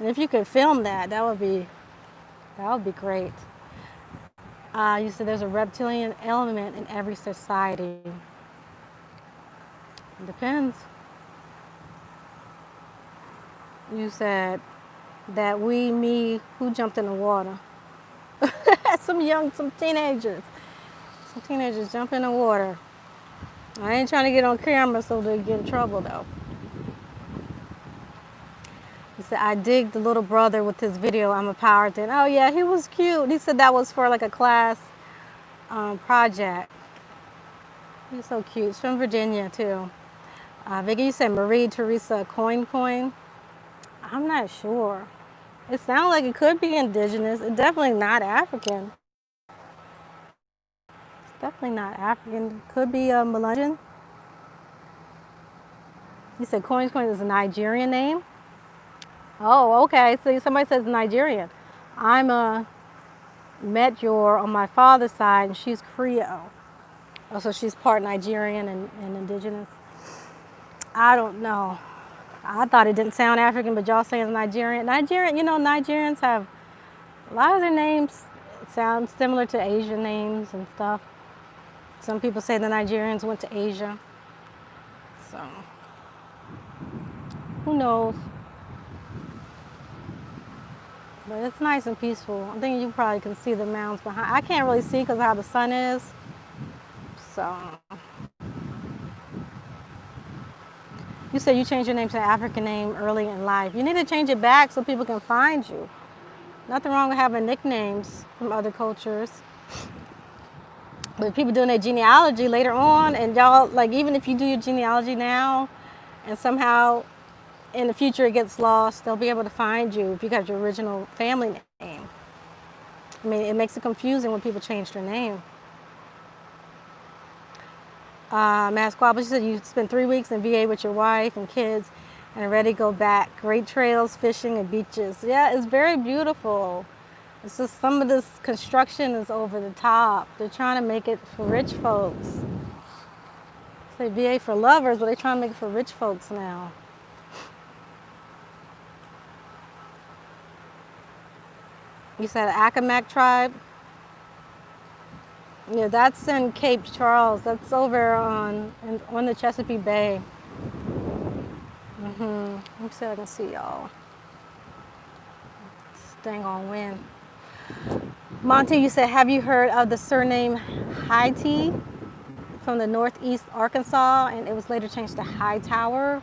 And if you could film that would be great. You said there's a reptilian element in every society. It depends. You said that who jumped in the water? some teenagers. Some teenagers jump in the water. I ain't trying to get on camera so they get in trouble though. He said, I dig the little brother with his video, I'm a Powhatan. Oh yeah, he was cute. He said that was for like a class project. He's so cute. He's from Virginia too. Vicky, you said Marie Teresa Coin. I'm not sure. It sounds like it could be indigenous. It's definitely not African. It's definitely not African. It could be a Melungeon. You said Coins is a Nigerian name? Oh, okay. So somebody says Nigerian. I'm a Medjor on my father's side, and she's Creole. Oh, so she's part Nigerian and indigenous. I don't know. I thought it didn't sound African, but y'all saying Nigerian. Nigerian, Nigerians have a lot of their names sound similar to Asian names and stuff. Some people say the Nigerians went to Asia. So, who knows? But it's nice and peaceful. I think you probably can see the mounds behind. I can't really see because of how the sun is. So, you said you changed your name to an African name early in life. You need to change it back so people can find you. Nothing wrong with having nicknames from other cultures. But people doing their genealogy later on, and y'all, like, even if you do your genealogy now and somehow in the future it gets lost, they'll be able to find you if you got your original family name. I mean, it makes it confusing when people change their name. Masquaba, she said you spent 3 weeks in VA with your wife and kids and are ready to go back. Great trails, fishing, and beaches. Yeah, it's very beautiful. It's just some of this construction is over the top. They're trying to make it for rich folks. Say VA for lovers, but they're trying to make it for rich folks now. You said Accomack tribe? Yeah, that's in Cape Charles. That's over on the Chesapeake Bay. Let me see if I can see y'all. It's dang on wind. Monty, you said, have you heard of the surname Haiti from the northeast Arkansas, and it was later changed to Hightower?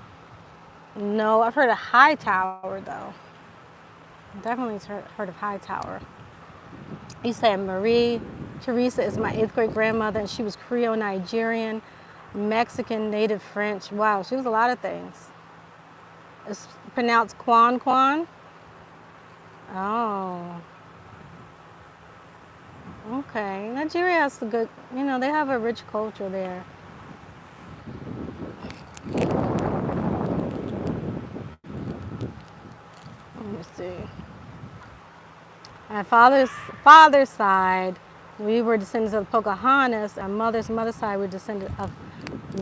No, I've heard of Hightower though. Definitely heard of Hightower. You said Marie Teresa is my 8th great grandmother, and she was Creole Nigerian, Mexican, native French. Wow, she was a lot of things. It's pronounced Quan Quan. Oh. Okay. Nigeria has a good, they have a rich culture there. Let me see. On father's side, we were descendants of Pocahontas. Our mother's side, we're descendants of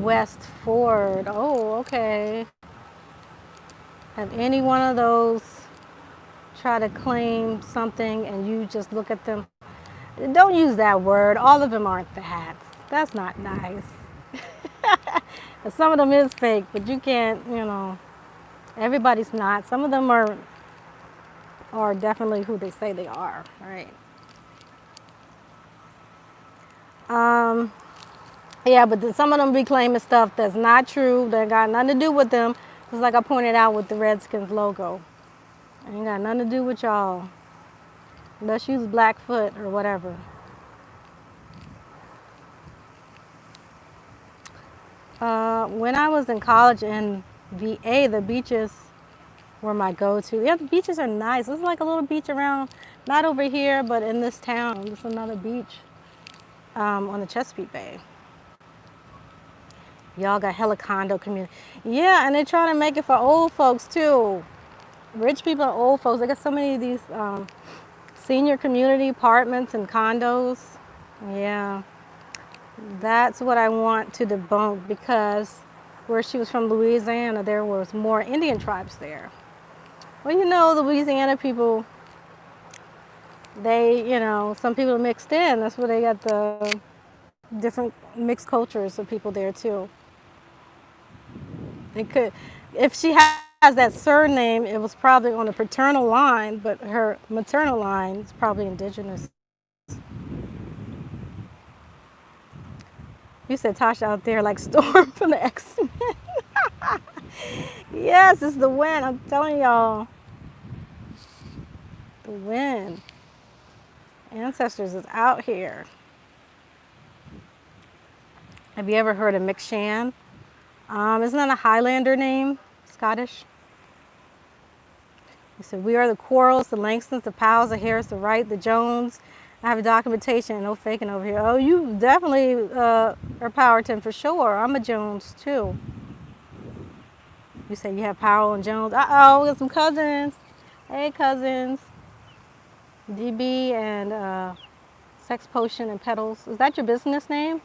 West Ford. Oh, okay. Have any one of those try to claim something and you just look at them? Don't use that word. All of them aren't that. That's not nice. Some of them is fake, but you can't, everybody's not. Some of them are definitely who they say they are, right? Yeah, but then some of them be claiming stuff that's not true, that got nothing to do with them. Just like I pointed out with the Redskins logo. Ain't got nothing to do with y'all. Unless you use Blackfoot or whatever. When I was in college in VA, the beaches were my go-to. Yeah, the beaches are nice. There's like a little beach around, not over here, but in this town. There's another beach on the Chesapeake Bay. Y'all got hella condo community. Yeah, and they're trying to make it for old folks too. Rich people and old folks. They got so many of these senior community apartments and condos. Yeah. That's what I want to debunk, because where she was from, Louisiana, there was more Indian tribes there. Well, the Louisiana people, they, some people are mixed in. That's where they got the different mixed cultures of people there too. It could, if she has that surname, it was probably on the paternal line, but her maternal line is probably indigenous. You said Tasha out there like Storm from the X-Men. Yes, it's the wind. I'm telling y'all. The wind. Ancestors is out here. Have you ever heard of McShan? Isn't that a Highlander name? Scottish? He said, we are the Quarles, the Langstons, the Powells, the Harris, the Wright, the Jones. I have documentation, no faking over here. Oh, you definitely are Powhatan for sure. I'm a Jones too. You say you have Powell and Jones. Uh-oh, we got some cousins. Hey, cousins. DB and Sex Potion and Petals. Is that your business name?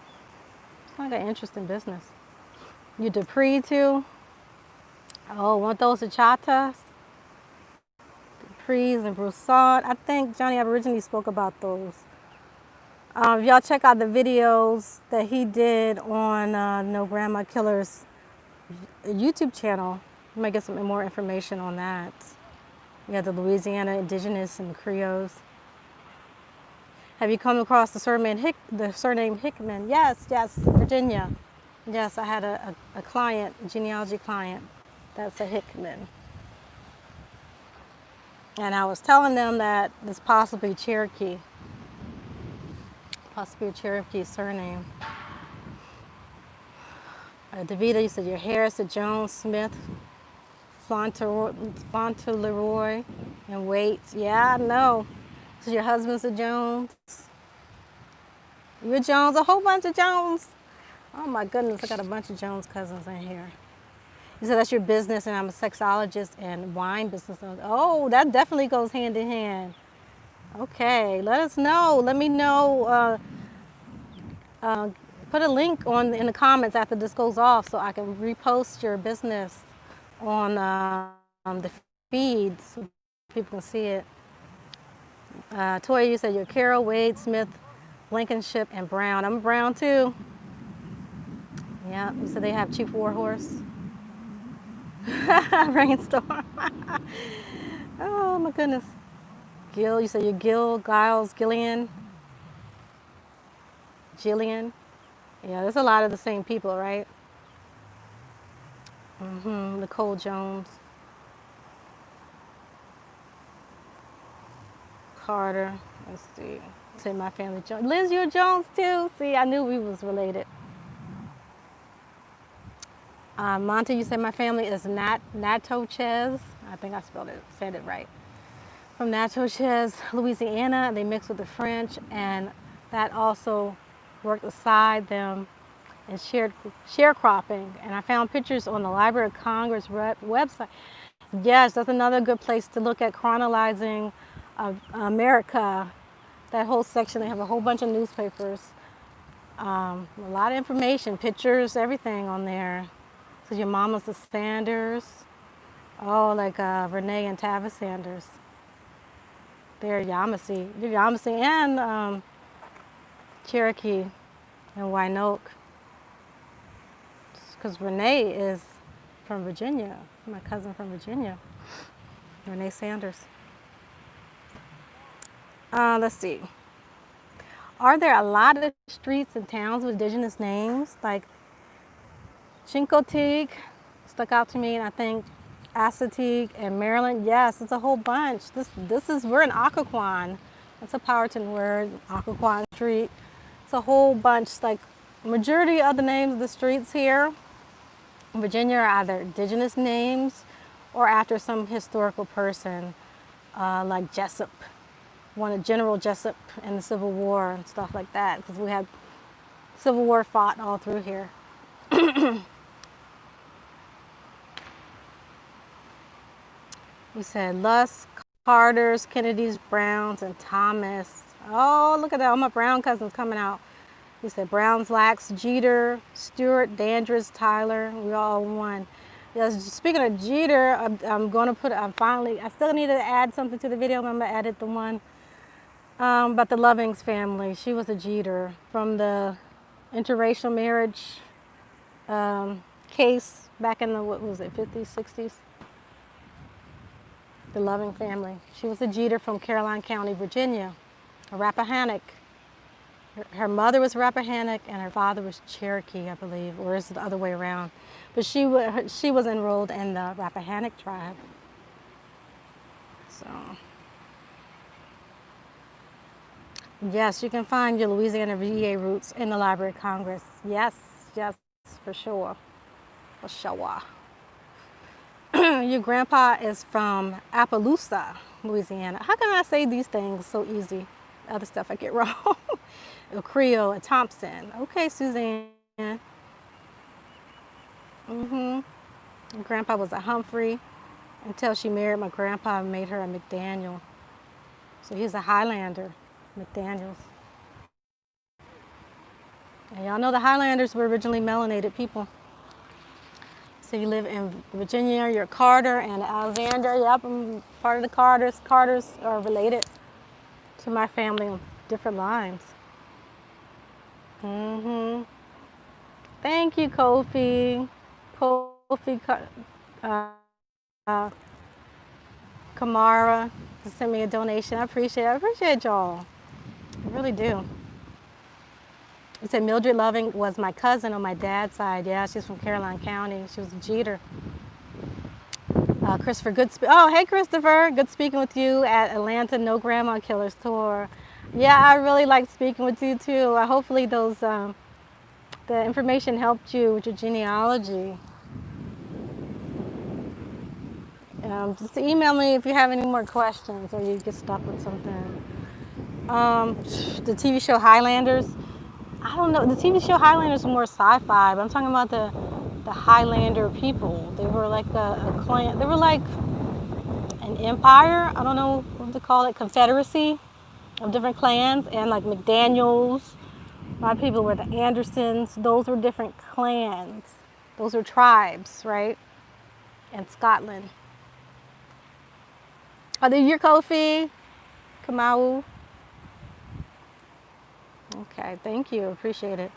It's like an interesting business. You Dupree too? Oh, want those achatas? Duprees and Broussard. I think Johnny Aborigine spoke about those. If y'all check out the videos that he did on No Grandma Killer's YouTube channel, you might get some more information on that. You have the Louisiana Indigenous and Creoles. Have you come across the surname Hickman? Yes, Virginia. Yes, I had a client, a genealogy client, that's a Hickman. And I was telling them that it's possibly Cherokee. Possibly a Cherokee surname. Davida, you said you're Harris, Jones, Smith, Fauntleroy, and Waits. Yeah, I know. So your husband's a Jones. You're Jones, a whole bunch of Jones. Oh my goodness, I got a bunch of Jones cousins in here. You said that's your business, and I'm a sexologist and wine business owner. Oh, that definitely goes hand in hand. Okay, let us know. Let me know. Put a link in the comments after this goes off so I can repost your business on the feed so people can see it. Toya, you said you're Carol, Wade, Smith, Blankenship, and Brown. I'm Brown too. Yeah, you said they have Chief Warhorse. Rainstorm. Oh my goodness. Gil, you said you're Gil, Giles, Gillian. Jillian. Yeah, there's a lot of the same people, right? Nicole Jones. Carter. Let's see. Say my family Jones. Liz, you're Jones too. See, I knew we was related. Monte, you said my family is Natchez. I think I said it right. From Natchez, Louisiana. They mixed with the French, and that also worked beside them and sharecropping. And I found pictures on the Library of Congress website. Yes, that's another good place to look at chronologizing America. That whole section, they have a whole bunch of newspapers. A lot of information, pictures, everything on there. So your mama's the Sanders. Oh, like Renee and Tavis Sanders. They're Yamasee. They're Yamasee and Cherokee and Winoke. Because Renee is from Virginia, my cousin from Virginia, Renee Sanders. Let's see. Are there a lot of streets and towns with indigenous names? Like Chincoteague stuck out to me, and I think Assateague and Maryland. Yes, it's a whole bunch. We're in Occoquan. That's a Powhatan word, Occoquan Street. It's a whole bunch. Like majority of the names of the streets here in Virginia are either indigenous names or after some historical person, like Jessup. General Jessup in the Civil War and stuff like that, because we had Civil War fought all through here. We said Lusk, Carters, Kennedys, Browns, and Thomas. Oh, look at that, all my Brown cousins coming out. We said Browns, Lax, Jeter, Stewart, Dandridge, Tyler. We all won. Yes, speaking of Jeter, I still need to add something to the video. I'm going to edit the one about the Lovings family. She was a Jeter from the interracial marriage case back in the, 50s, 60s? The Loving family. She was a Jeter from Caroline County, Virginia, a Rappahannock. Her mother was Rappahannock and her father was Cherokee, I believe, or is it the other way around? But she was enrolled in the Rappahannock tribe. So, yes, you can find your Louisiana VA roots in the Library of Congress. Yes, for sure. For sure. your grandpa is from Appaloosa, Louisiana. How can I say these things so easy? Other stuff I get wrong. A Creole, a Thompson. Okay, Suzanne. Grandpa was a Humphrey until she married my grandpa and made her a McDaniel. So he's a Highlander, McDaniels. And y'all know the Highlanders were originally melanated people. So you live in Virginia, you're Carter and Alexander. Yep, I'm part of the Carters. Carters are related to my family on different lines. Thank you, Kofi. Kofi Kamara to send me a donation. I appreciate y'all. I really do. You said Mildred Loving was my cousin on my dad's side. Yeah, she's from Caroline County. She was a Jeter. Christopher, oh, hey, Christopher. Good speaking with you at Atlanta No Grandma Killers Tour. Yeah, I really like speaking with you, too. Hopefully those, the information helped you with your genealogy. Just email me if you have any more questions or you get stuck with something. The TV show Highlanders. I don't know. The TV show Highlanders are more sci-fi, but I'm talking about the Highlander people. They were like a clan. They were like an empire. I don't know what to call it. Confederacy of different clans, and like McDaniels. My people were the Andersons. Those were different clans. Those were tribes, right? In Scotland. Are they your Kofi? Kamau? Okay, thank you. Appreciate it.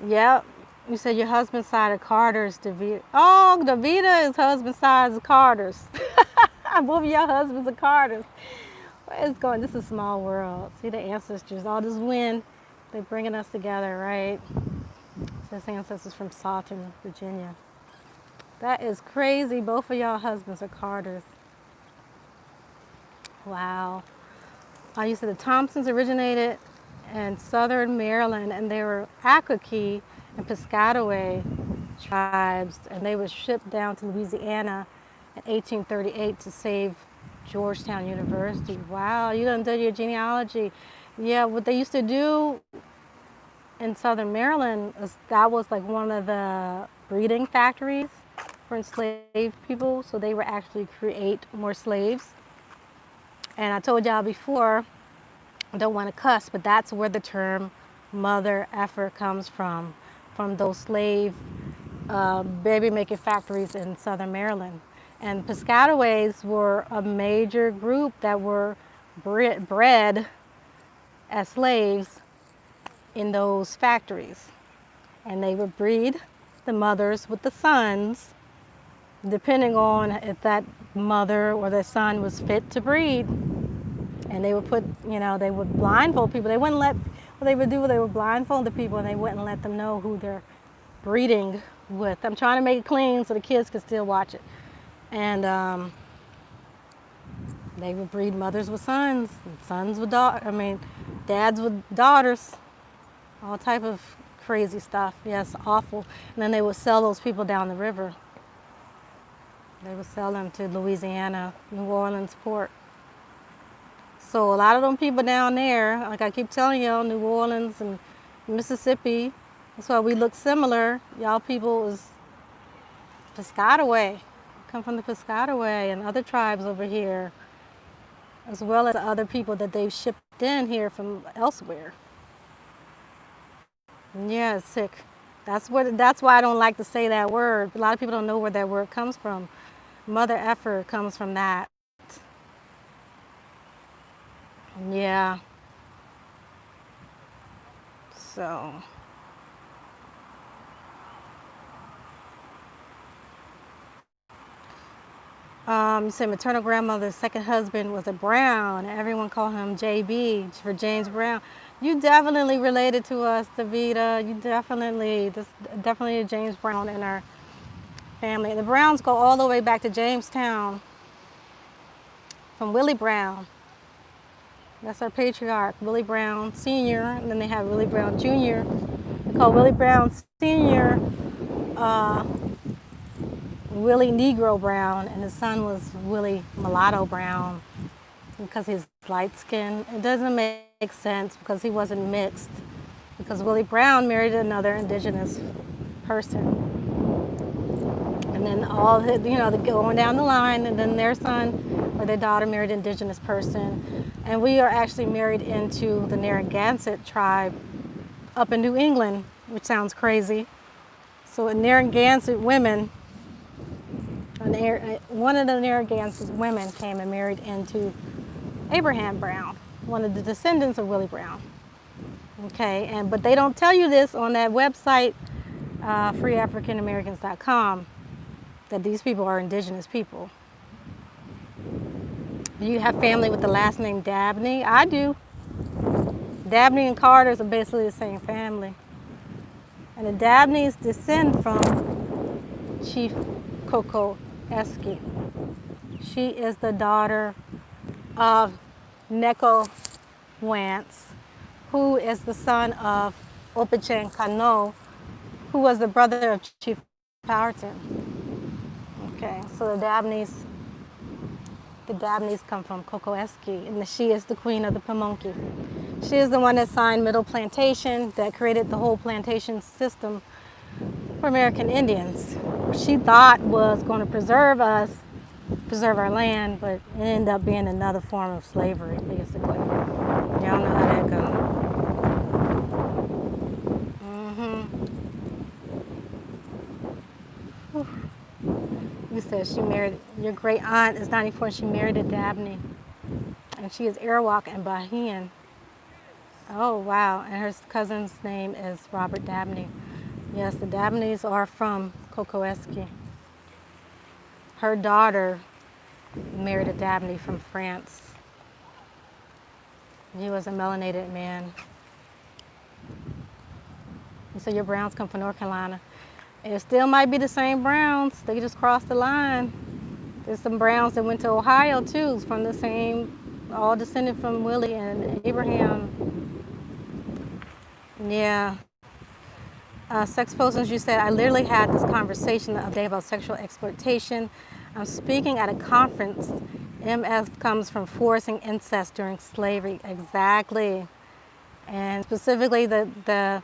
Yep. You said your husband's side of Carter's, Davita. Oh, Davita is husband's side of Carter's. Both of your husbands are Carter's. Where is going? This is a small world. See the ancestors, all this wind, they're bringing us together, right? This ancestors from Salton, Virginia. That is crazy. Both of y'all husbands are Carter's. Wow. You said the Thompsons originated in southern Maryland, and they were Occoquan and Piscataway tribes, and they were shipped down to Louisiana in 1838 to save Georgetown University. Wow, you done did your genealogy. Yeah, what they used to do in southern Maryland is that was like one of the breeding factories for enslaved people, so they would actually create more slaves. And I told y'all before, I don't want to cuss, but that's where the term mother effer comes from those slave baby making factories in southern Maryland. And Piscataways were a major group that were bred as slaves in those factories. And they would breed the mothers with the sons, depending on if that mother or the son was fit to breed. And they would put, they would blindfold people. They wouldn't let, what they would do, they would blindfold the people and they wouldn't let them know who they're breeding with. I'm trying to make it clean so the kids can still watch it. And they would breed mothers with sons, and sons with dads with daughters, all type of crazy stuff. Yes, awful. And then they would sell those people down the river. They would sell them to Louisiana, New Orleans port. So a lot of them people down there, like I keep telling y'all, New Orleans and Mississippi, that's why we look similar. Y'all people is Piscataway, come from the Piscataway and other tribes over here, as well as other people that they've shipped in here from elsewhere. Yeah, it's sick. That's why I don't like to say that word. A lot of people don't know where that word comes from. Mother effer comes from that. Yeah. So. You say maternal grandmother's second husband was a Brown. Everyone called him JB for James Brown. You definitely related to us, Davita. You definitely a James Brown in our family. The Browns go all the way back to Jamestown from Willie Brown. That's our patriarch, Willie Brown Sr., and then they have Willie Brown Jr. They call Willie Brown Sr. Willie Negro Brown, and his son was Willie Mulatto Brown because he's light skinned. It doesn't make sense because he wasn't mixed. Because Willie Brown married another indigenous person. And then all the, going down the line, and then their son or their daughter married an indigenous person. And we are actually married into the Narragansett tribe up in New England, which sounds crazy. So Narragansett women, one of the Narragansett women came and married into Abraham Brown, one of the descendants of Willie Brown. Okay, but they don't tell you this on that website, freeafricanamericans.com, that these people are indigenous people. You have family with the last name Dabney? I do. Dabney and Carters are basically the same family. And the Dabneys descend from Chief Cocoesque. She is the daughter of Neko Wance, who is the son of Opichan Kano, who was the brother of Chief Powhatan. Okay, so the Dabneys come from Cocoesque, and she is the queen of the Pamunkey. She is the one that signed Middle Plantation, that created the whole plantation system for American Indians. She thought was going to preserve us, preserve our land, but it ended up being another form of slavery, basically. Y'all know how that goes. You said she married, your great aunt is 94, she married a Dabney. And she is Arawak and Bahian. Oh, wow. And her cousin's name is Robert Dabney. Yes, the Dabneys are from Cocoesque. Her daughter married a Dabney from France. He was a melanated man. So your Browns come from North Carolina. It still might be the same Browns. They just crossed the line. There's some Browns that went to Ohio too, from the same, all descended from Willie and Abraham. Yeah. Sex Potions, you said, I literally had this conversation the other day about sexual exploitation. I'm speaking at a conference. MF comes from forcing incest during slavery. Exactly. And specifically the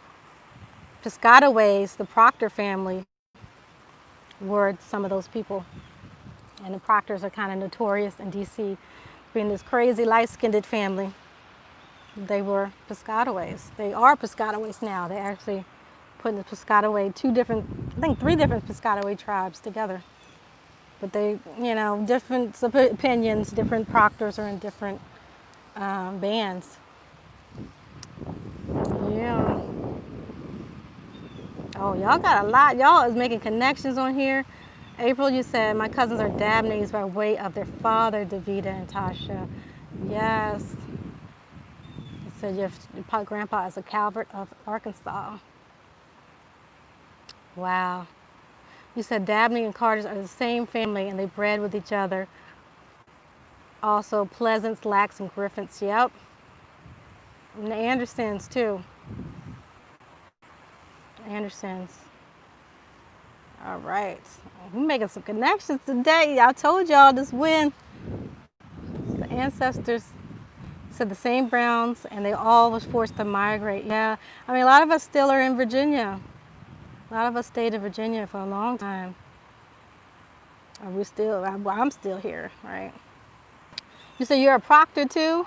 Piscataways, the Proctor family, were some of those people. And the Proctors are kind of notorious in D.C. being this crazy light-skinned family. They were Piscataways. They are Piscataways now. They actually put the Piscataway, three different Piscataway tribes together. But they, different opinions, different Proctors are in different bands. Yeah. Oh, y'all got a lot. Y'all is making connections on here. April, you said, my cousins are Dabneys by way of their father, Davida and Tasha. Yes. You said your grandpa is a Calvert of Arkansas. Wow. You said Dabney and Carters are the same family and they bred with each other. Also, Pleasants, Lacks, and Griffins. Yep. And the Andersons, too. Andersons. All right. We're making some connections today. I told y'all this win. The ancestors said the same Browns, and they all was forced to migrate. Yeah. I mean, a lot of us still are in Virginia. A lot of us stayed in Virginia for a long time. I'm still here, right? You said you're a Proctor, too?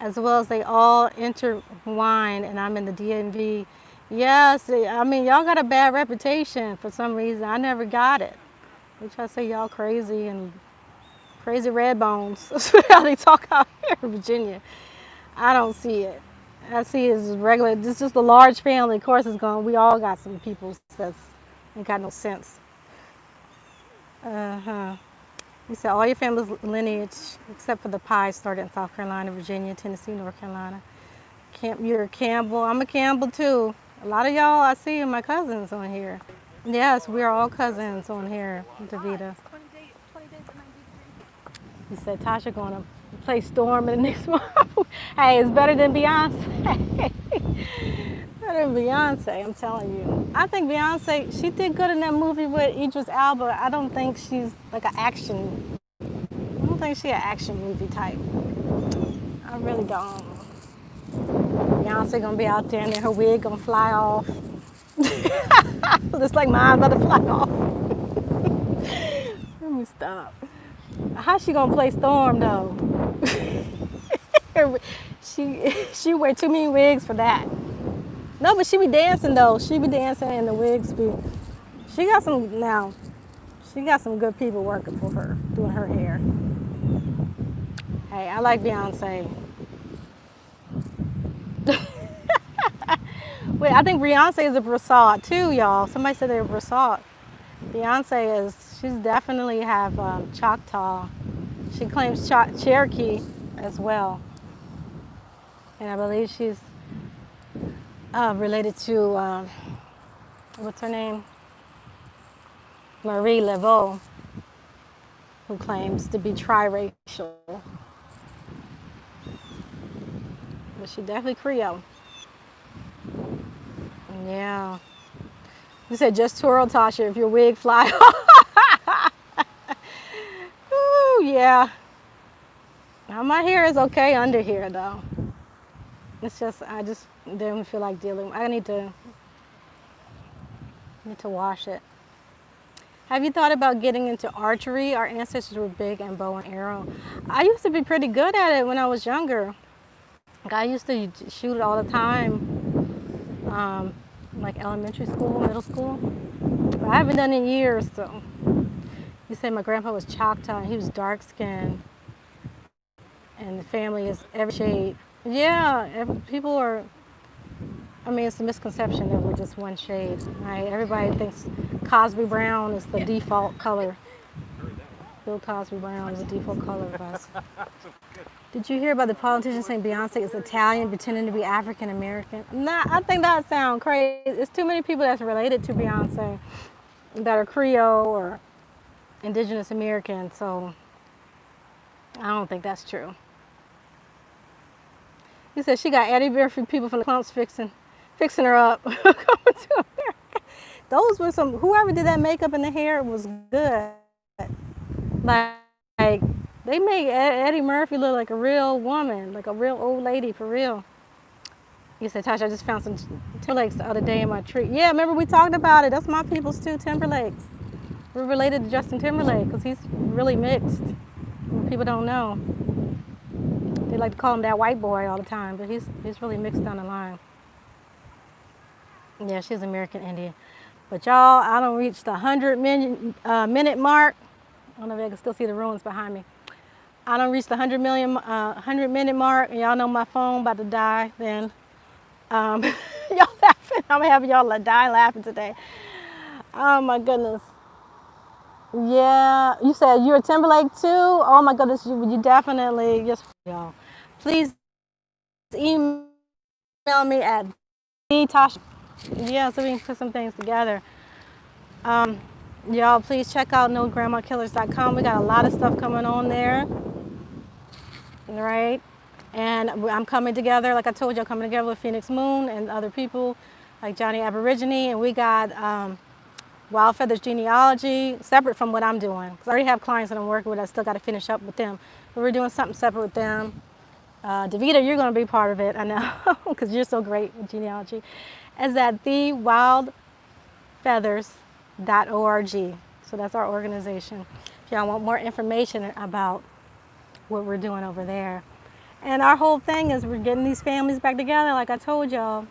As well as they all intertwine, and I'm in the DMV. Yes, I mean, y'all got a bad reputation for some reason. I never got it. They try to say y'all crazy and crazy red bones. That's how they talk out here in Virginia. I don't see it. I see it as regular. It's just a large family. Of course, it's going. We all got some people that ain't got no sense. You said all your family's lineage, except for the Pies, started in South Carolina, Virginia, Tennessee, North Carolina. You're a Campbell. I'm a Campbell, too. A lot of y'all I see are my cousins on here. Yes, we're all cousins on here, Davida. You said Tasha going to play Storm in the next one. Hey, it's better than Beyonce. Better than Beyonce, I'm telling you. I think Beyonce, she did good in that movie with Idris Elba. I don't think she's like an action. I don't think she's an action movie type. I really don't. Beyonce gonna be out there and then her wig gonna fly off. Just like mine about to fly off. Let me stop. How she gonna play Storm though? she wear too many wigs for that. No, but she be dancing though. She be dancing and the wigs be. She got some now. She got some good people working for her, doing her hair. Hey, I like Beyonce. Wait, I think Beyonce is a Broussard too, y'all. Somebody said they're a Broussard. Beyonce is, she's definitely have Choctaw. She claims Cherokee as well. And I believe she's related to, what's her name? Marie Laveau, who claims to be triracial. But she definitely Creole. Yeah. You said just twirl, Tasha, if your wig fly off. Ooh, yeah. Now my hair is okay under here though. It's just, I just didn't feel like dealing. I need to wash it. Have you thought about getting into archery? Our ancestors were big in bow and arrow. I used to be pretty good at it when I was younger. I used to shoot it all the time, like elementary school, middle school. But I haven't done it in years, so. You said my grandpa was Choctaw and he was dark skinned. And the family is every shade. Yeah, people are, I mean, it's a misconception that we're just one shade, right? Everybody thinks Cosby Brown is the default color. Bill Cosby Brown is the default color of us. Did you hear about the politician saying Beyonce is Italian, pretending to be African American? Nah, I think that sounds crazy. It's too many people that's related to Beyonce that are Creole or Indigenous American, so I don't think that's true. You said she got Eddie Murphy people from the clumps fixing her up. Coming to America. Those were some, whoever did that makeup and the hair was good. Like they made Eddie Murphy look like a real woman, like a real old lady for real. You said, Tasha, I just found some Timberlakes the other day in my tree. Yeah, remember we talked about it. That's my people's too, Timberlakes. We're related to Justin Timberlake because he's really mixed. People don't know. They like to call him that white boy all the time, but he's really mixed down the line. Yeah, she's American Indian. But y'all, I don't reach the 100-minute mark. I don't know if I can still see the ruins behind me. I don't reach the 100-minute mark, and y'all know my phone about to die then. Y'all laughing. I'm having y'all die laughing today. Oh my goodness. Yeah, you said you're a Timberlake too? Oh my goodness, you definitely, just y'all. Please email me at theTashaXi. Yeah, so we can put some things together. Y'all, please check out NoGrandmaKillers.com. We got a lot of stuff coming on there, right? And I'm coming together, like I told you, I'm coming together with Phoenix Moon and other people like Johnny Aborigine, and we got Wild Feathers Genealogy, separate from what I'm doing. Because I already have clients that I'm working with, I still got to finish up with them. But we're doing something separate with them. Davita, you're going to be part of it, I know, because you're so great with genealogy. Is at thewildfeathers.org. So that's our organization. If y'all want more information about what we're doing over there. And our whole thing is we're getting these families back together, like I told y'all.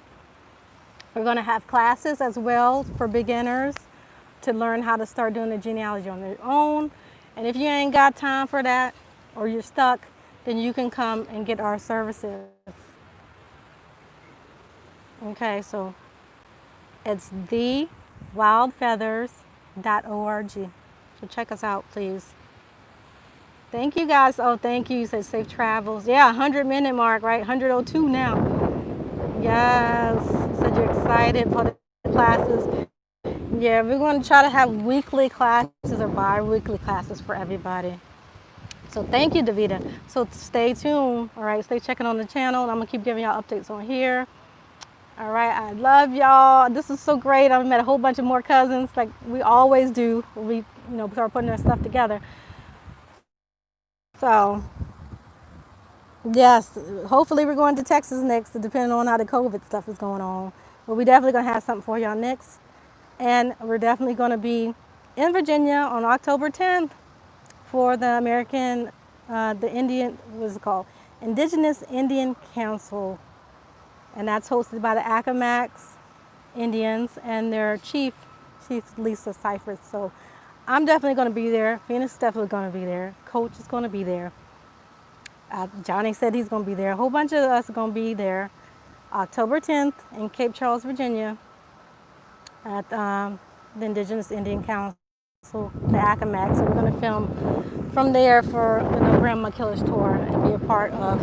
We're going to have classes as well for beginners to learn how to start doing the genealogy on their own. And if you ain't got time for that or you're stuck, then you can come and get our services. Okay, so it's thewildfeathers.org. So check us out, please. Thank you guys. Oh, thank you. You said safe travels. Yeah, 100-minute mark, right? 102 now. Yes. You said you're excited for the classes. Yeah, we're going to try to have weekly classes or bi-weekly classes for everybody. So thank you, Davita. So stay tuned, all right? Stay checking on the channel. I'm going to keep giving y'all updates on here. All right, I love y'all. This is so great. I've met a whole bunch of more cousins, like we always do when we, start putting our stuff together. So, yes, hopefully we're going to Texas next, depending on how the COVID stuff is going on. But we definitely gonna have something for y'all next, and we're definitely gonna be in Virginia on October 10th for the the Indian, what's it called? Indigenous Indian Council, and that's hosted by the Accomax Indians and their chief Lisa Cyphers. So I'm definitely going to be there. Phoenix is definitely going to be there. Coach is going to be there. Johnny said he's going to be there. A whole bunch of us are going to be there October 10th in Cape Charles, Virginia at the Indigenous Indian Council, the Accomax. So we're going to film from there for the No Grandma Killers tour and be a part of